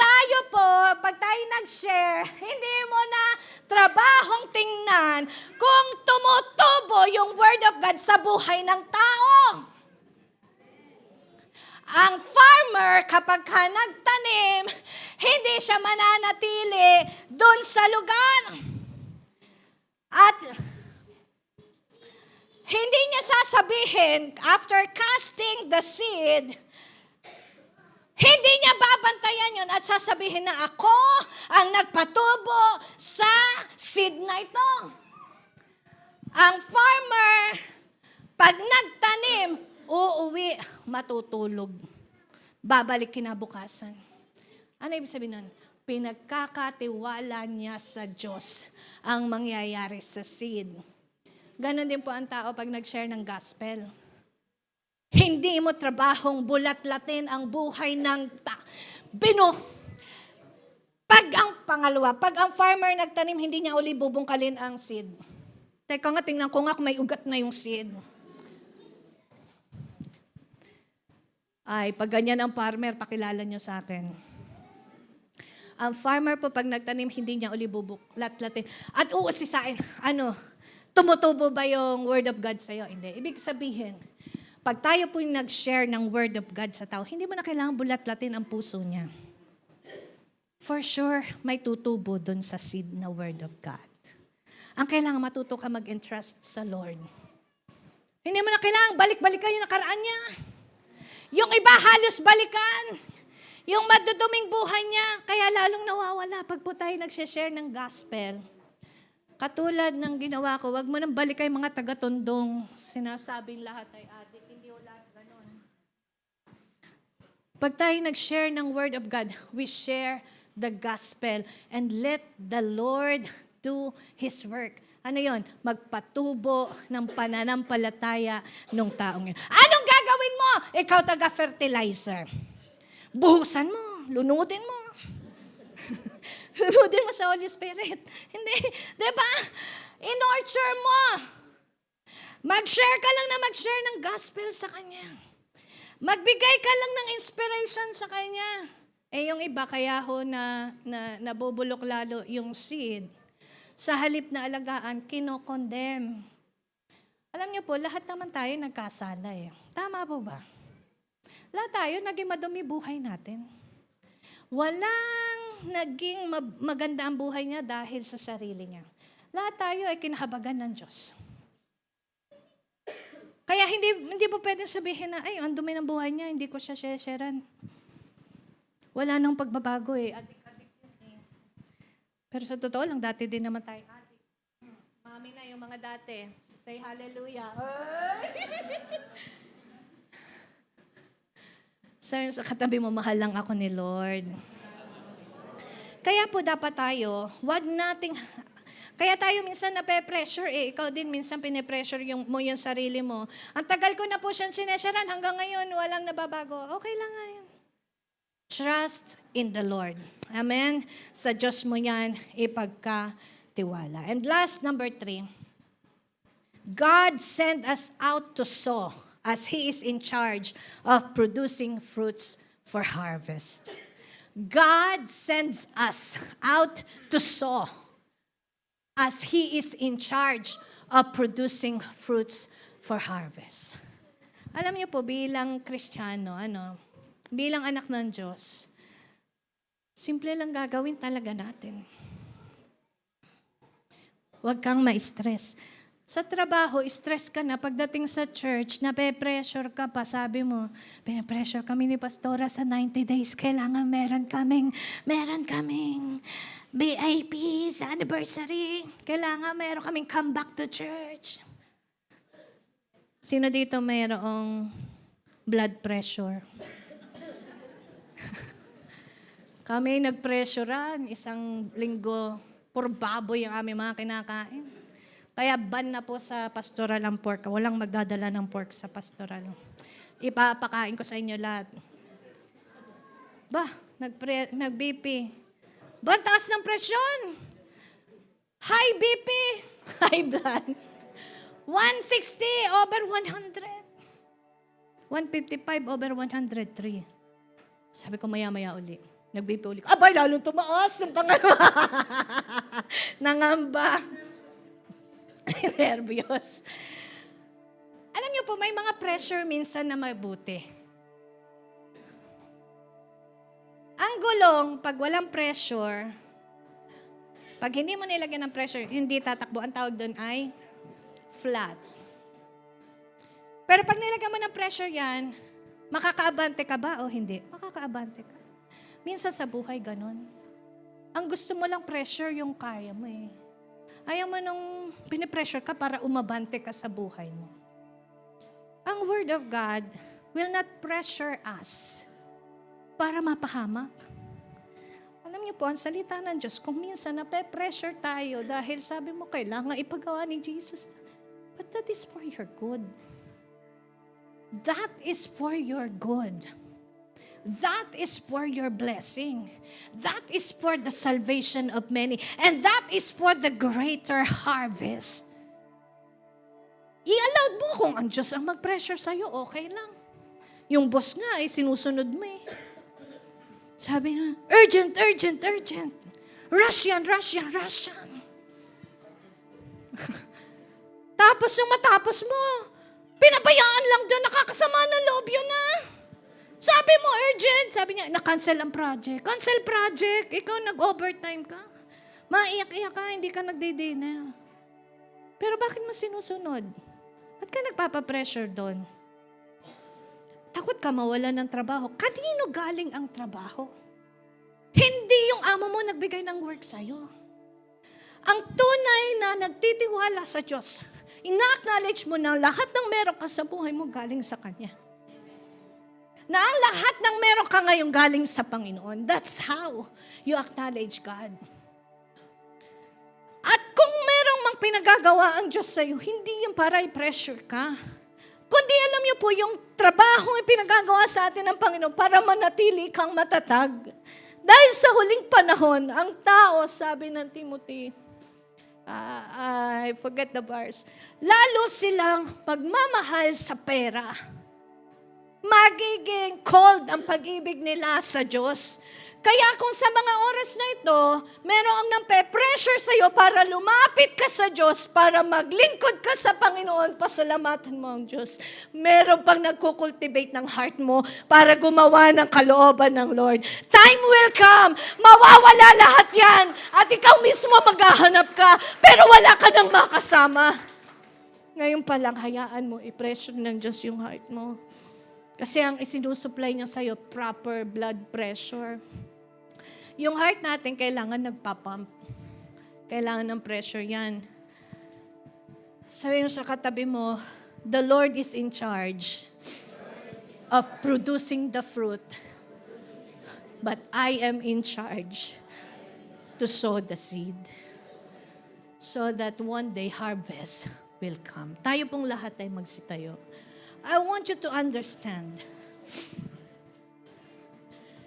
Tayo po, pag tayo nag-share, hindi mo na trabahong tingnan kung tumutubo yung Word of God sa buhay ng tao. Ang farmer, kapag ka nagtanim, hindi siya mananatili doon sa lugar. At hindi niya sasabihin, after casting the seed, hindi niya babantayan yun at sasabihin na ako ang nagpatubo sa seed na ito. Ang farmer, pag nagtanim, uuwi, matutulog. Babalik kinabukasan. Ano ibig sabihin nun? Pinagkakatiwala niya sa Diyos ang mangyayari sa seed. Ganon din po ang tao pag nag-share ng gospel. Hindi mo trabahong bulat-latin ang buhay ng pag ang farmer nagtanim, hindi niya uli bubungkalin ang seed. Teka nga, tingnan ko nga kung may ugat na yung seed. Ay, pag ganyan ang farmer, pakilala niyo sa akin. Ang farmer po, pag nagtanim, hindi niya uli bubulat-latin. At uusisain, tumutubo ba yung word of God sa'yo? Hindi. Ibig sabihin, pag tayo po yung nag-share ng word of God sa tao, hindi mo na kailangan bulat-latin ang puso niya. For sure, may tutubo dun sa seed na word of God. Ang kailangan matuto ka mag-entrust sa Lord. Hindi mo na kailangan balik-balikan yung nakaraan niya. Yung iba halos balikan. Yung maduduming buhay niya, kaya lalong nawawala pag po tayo nag-share ng gospel. Katulad ng ginawa ko, wag mo nang balikan yung mga taga-tondong, sinasabing lahat ay adik, hindi o lahat ganon. Pag tayo nag-share ng word of God, we share the gospel and let the Lord do His work. Ano yon? Magpatubo ng pananampalataya ng taong yun. Anong gagawin mo? Ikaw taga-fertilizer. Buhusan mo, lunutin mo. Lunutin mo sa Holy Spirit. Hindi, di ba? In-nurture mo. Mag-share ka lang na mag-share ng gospel sa Kanya. Magbigay ka lang ng inspiration sa Kanya. Yung iba, kaya ho na nabubulok lalo yung seed. Sa halip na alagaan, kinokondem. Alam niyo po, lahat naman tayo nagkasala eh. Tama po ba? Lahat tayo naging madumi buhay natin. Walang naging maganda ang buhay niya dahil sa sarili niya. Lahat tayo ay kinahabagan ng Diyos. Kaya hindi po pwedeng sabihin na, ang dumi ng buhay niya, hindi ko siya sharean. Wala nang pagbabago eh. Adik-adik yun eh. Pero sa totoo lang, dati din naman tayo adik. Mami na yung mga dati. Say hallelujah. Sabi sa katabi mo, mahal lang ako ni Lord. Kaya po dapat tayo, kaya tayo minsan nape-pressure ikaw din minsan pine-pressure mo yung sarili mo. Ang tagal ko na po siyang sinesyaran, hanggang ngayon walang nababago. Okay lang nga yun. Trust in the Lord. Amen? Sa Diyos mo yan ipagkatiwala. And last, number 3. God sent us out to sow as He is in charge of producing fruits for harvest. God sends us out to sow as He is in charge of producing fruits for harvest. Alam niyo po, bilang Kristiyano, bilang anak ng Diyos, simple lang gagawin talaga natin. Huwag kang ma-stress. Sa trabaho, stress ka na. Pagdating sa church, nape-pressure ka pa. Sabi mo, pinapressure kami ni Pastora sa 90 days. Kailangan meron kaming VIP sa anniversary. Kailangan meron kaming come back to church. Sino dito mayroong blood pressure? Kami nagpressurean, isang linggo, puro baboy ang aming mga kinakain. Kaya ban na po sa pastoral ang pork. Walang magdadala ng pork sa pastoral. Ipapakain ko sa inyo lahat. Nag-BP. Ba, taas ng presyon. High BP. High blood. 160 over 100. 155 over 103. Sabi ko maya-maya uli. Nag-BP uli. Abay, lalong tumaas ng pangalawa. Nangamba. Nervyos. Alam niyo po, may mga pressure minsan na mabuti. Ang gulong, pag walang pressure, pag hindi mo nilagyan ng pressure, hindi tatakbo. Ang tawag doon ay flat. Pero pag nilagyan mo ng pressure yan, makakaabante ka ba o hindi? Makakaabante ka. Minsan sa buhay, ganun. Ang gusto mo lang pressure yung kaya mo eh. Ayaw mo nung pinipressure ka para umabante ka sa buhay mo. Ang Word of God will not pressure us para mapahamak. Alam niyo po, ang salita ng Diyos, kung minsan nape-pressure tayo dahil sabi mo, kailangan ipagawa ni Jesus. But that is for your good. That is for your good. That is for your blessing. That is for the salvation of many. And that is for the greater harvest. I-allowed mo kung ang Diyos ang mag-pressure sa'yo, okay lang. Yung boss nga ay sinusunod mo eh. Sabi na, urgent, urgent, urgent. Russian, Russian, Russian. Tapos yung matapos mo, pinabayaan lang doon, nakakasama ng loob yun na. Sabi mo, urgent. Sabi niya, na-cancel ang project. Cancel project. Ikaw nag-overtime ka. Maiyak-iyak ka, hindi ka nagdi-dinner. Pero bakit mo sinusunod? Ba't ka nagpapapressure doon? Takot ka mawala ng trabaho. Kanino galing ang trabaho? Hindi yung amo mo nagbigay ng work sa'yo. Ang tunay na nagtitiwala sa Diyos, ina-acknowledge mo na lahat ng meron ka sa buhay mo galing sa Kanya. Na ang lahat ng meron ka ngayong galing sa Panginoon. That's how you acknowledge God. At kung merong mang pinagagawa ang Diyos sa'yo, hindi yung para i-pressure ka. Kundi alam niyo po, yung trabaho ay pinagagawa sa atin ng Panginoon para manatili kang matatag. Dahil sa huling panahon, ang tao, sabi ng Timothy, I forget the verse, lalo silang pagmamahal sa pera. Magiging cold ang pag-ibig nila sa Diyos. Kaya kung sa mga oras na ito, merong nang-pressure sa iyo para lumapit ka sa Diyos, para maglingkod ka sa Panginoon, pasalamatan mo ang Diyos. Meron pang nagkukultivate ng heart mo para gumawa ng kalooban ng Lord. Time will come, mawawala lahat yan, at ikaw mismo maghahanap ka, pero wala ka nang makasama. Ngayon pa lang, hayaan mo, i-pressure ng Diyos yung heart mo. Kasi ang isinusupply niya sa'yo, proper blood pressure. Yung heart natin, kailangan nagpapump. Kailangan ng pressure yan. Sabi mo sa katabi mo, the Lord is in charge of producing the fruit, but I am in charge to sow the seed so that one day harvest will come. Tayo pong lahat ay magsitayo. I want you to understand.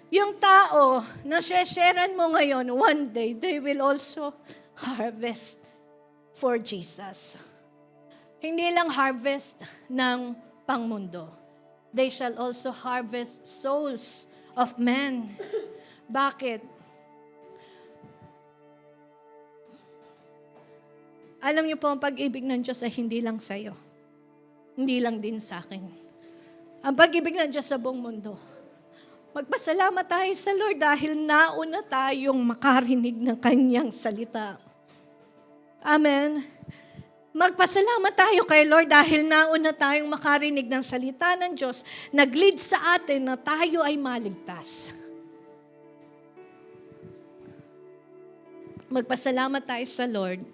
Yung tao na sharean mo ngayon, one day, they will also harvest for Jesus. Hindi lang harvest ng pangmundo. They shall also harvest souls of men. Bakit? Alam niyo po, ang pag-ibig ng Diyos ay hindi lang sa'yo. Hindi lang din sa akin. Ang pag-ibig ng Diyos sa buong mundo. Magpasalamat tayo sa Lord dahil nauna tayong makarinig ng Kanyang salita. Amen. Magpasalamat tayo kay Lord dahil nauna tayong makarinig ng salita ng Diyos, nag-lead sa atin na tayo ay maligtas. Magpasalamat tayo sa Lord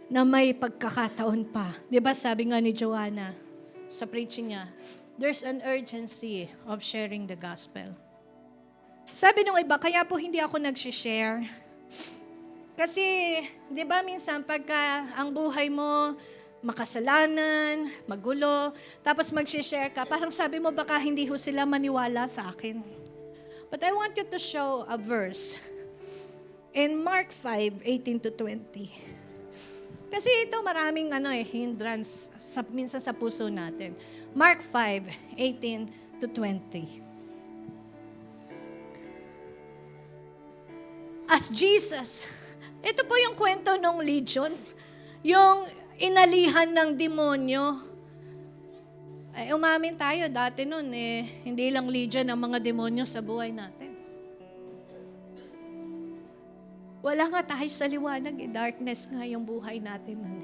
na may pagkakataon pa. Diba sabi nga ni Joanna sa preaching niya, there's an urgency of sharing the gospel. Sabi nung iba, kaya po hindi ako nag-share. Kasi, di ba minsan pagka ang buhay mo, makasalanan, magulo, tapos mag-share ka, parang sabi mo baka hindi ho sila maniwala sa akin. But I want you to show a verse in Mark 5:18-20. Kasi ito maraming hindrance minsan sa puso natin. Mark 5:18-20. As Jesus, ito po yung kwento ng legion, yung inalihan ng demonyo. Ay, umamin tayo dati nun, hindi lang legion ang mga demonyo sa buhay natin. Wala nga tayo sa liwanag, darkness nga yung buhay natin nun.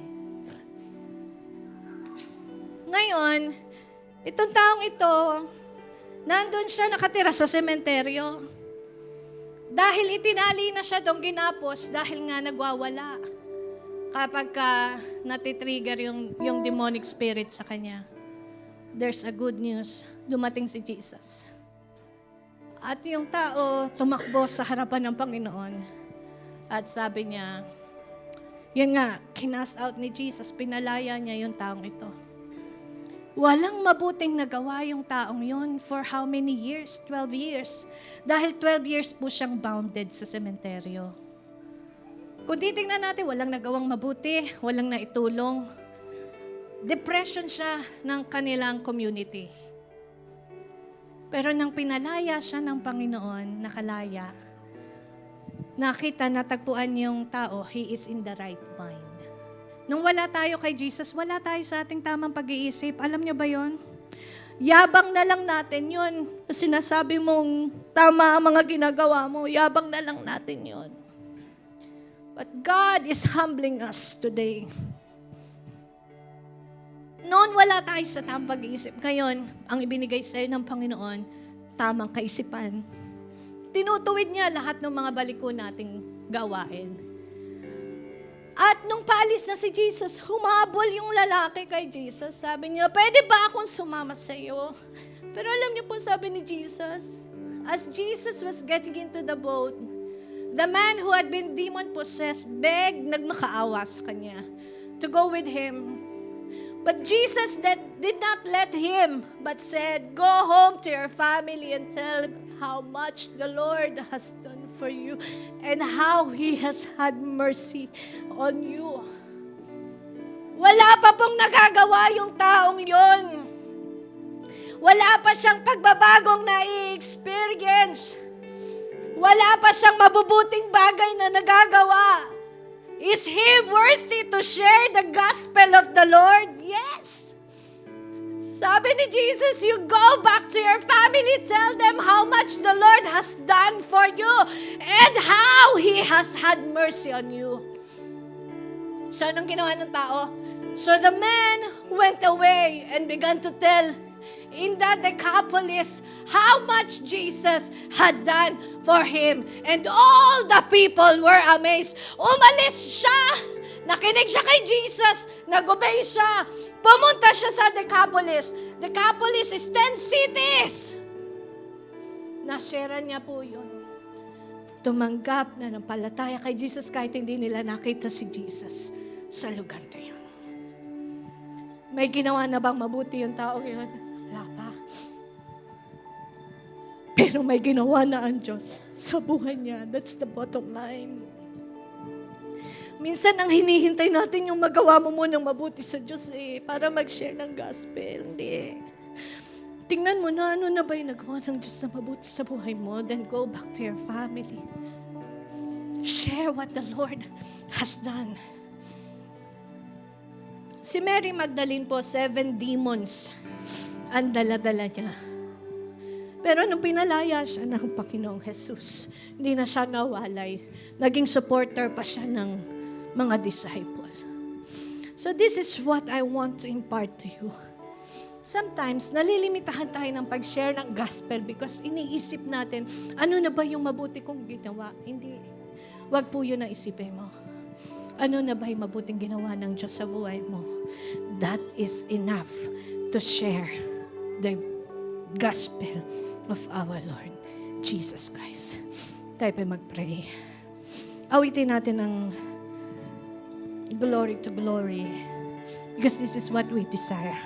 Ngayon, itong taong ito, nandun siya nakatira sa sementeryo. Dahil itinali na siya doon ginapos dahil nga nagwawala kapag natitrigger yung demonic spirit sa kanya. There's a good news. Dumating si Jesus. At yung tao tumakbo sa harapan ng Panginoon. At sabi niya, yun nga, kinas out ni Jesus, pinalaya niya yung taong ito. Walang mabuting nagawa yung taong yun for how many years? 12 years. Dahil 12 years po siyang bounded sa sementeryo. Kung titingnan natin, walang nagawang mabuti, walang naitulong. Depression siya ng kanilang community. Pero nang pinalaya siya ng Panginoon, nakalaya, nakita, natagpuan yung tao, he is in the right mind. Nung wala tayo kay Jesus, wala tayo sa ating tamang pag-iisip. Alam niyo ba yon? Yabang na lang natin yun. Sinasabi mong tama ang mga ginagawa mo, yabang na lang natin yun. But God is humbling us today. Noon wala tayo sa tamang pag-iisip. Ngayon, ang ibinigay sa'yo ng Panginoon, tamang kaisipan. Tinutuwid niya lahat ng mga baliko nating gawain. At nung paalis na si Jesus, humabol yung lalaki kay Jesus. Sabi niya, pwede ba akong sumama sa iyo? Pero alam niyo po, sabi ni Jesus, as Jesus was getting into the boat, the man who had been demon-possessed begged, nagmakaawa sa kanya, to go with him. But Jesus did not let him, but said, go home to your family and tell how much the Lord has done for you and how He has had mercy on you. Wala pa pong nagagawa yung taong yon. Wala pa siyang pagbabagong na-experience. Wala pa siyang mabubuting bagay na nagagawa. Is he worthy to share the gospel of the Lord? Yes. Sabi ni Jesus, you go back to your family, tell them how much the Lord has done for you and how He has had mercy on you. So, anong ginawa ng tao? So, the man went away and began to tell in the Decapolis how much Jesus had done for him. And all the people were amazed. Umalis siya. Nakinig siya kay Jesus. Nag-obey siya. Pumunta siya sa Decapolis. Decapolis is 10 cities. Nashare niya po yun. Tumanggap na ng palataya kay Jesus kahit hindi nila nakita si Jesus sa lugar na yun. May ginawa na bang mabuti yung tao yun? Wala pa. Pero may ginawa na ang Diyos sa buhay niya. That's the bottom line. Minsan ang hinihintay natin yung magawa mo munang mabuti sa Diyos para mag-share ng gospel. Hindi. Tingnan mo na ano na ba yung nagawa ng Diyos na mabuti sa buhay mo, then go back to your family. Share what the Lord has done. Si Mary Magdalene po, 7 demons ang dala-dala niya. Pero nung pinalaya siya ng Panginoong Jesus, hindi na siya nawalay. Naging supporter pa siya ng mga disciple. So this is what I want to impart to you. Sometimes, nalilimitahan tayo ng pag-share ng gospel because iniisip natin, ano na ba yung mabuti kong ginawa? Hindi. Wag po yun ang isipin mo. Ano na ba yung mabuting ginawa ng Diyos sa buhay mo? That is enough to share the gospel of our Lord Jesus Christ. Tayo pa mag-pray. Awitin natin ang glory to glory because this is what we desire.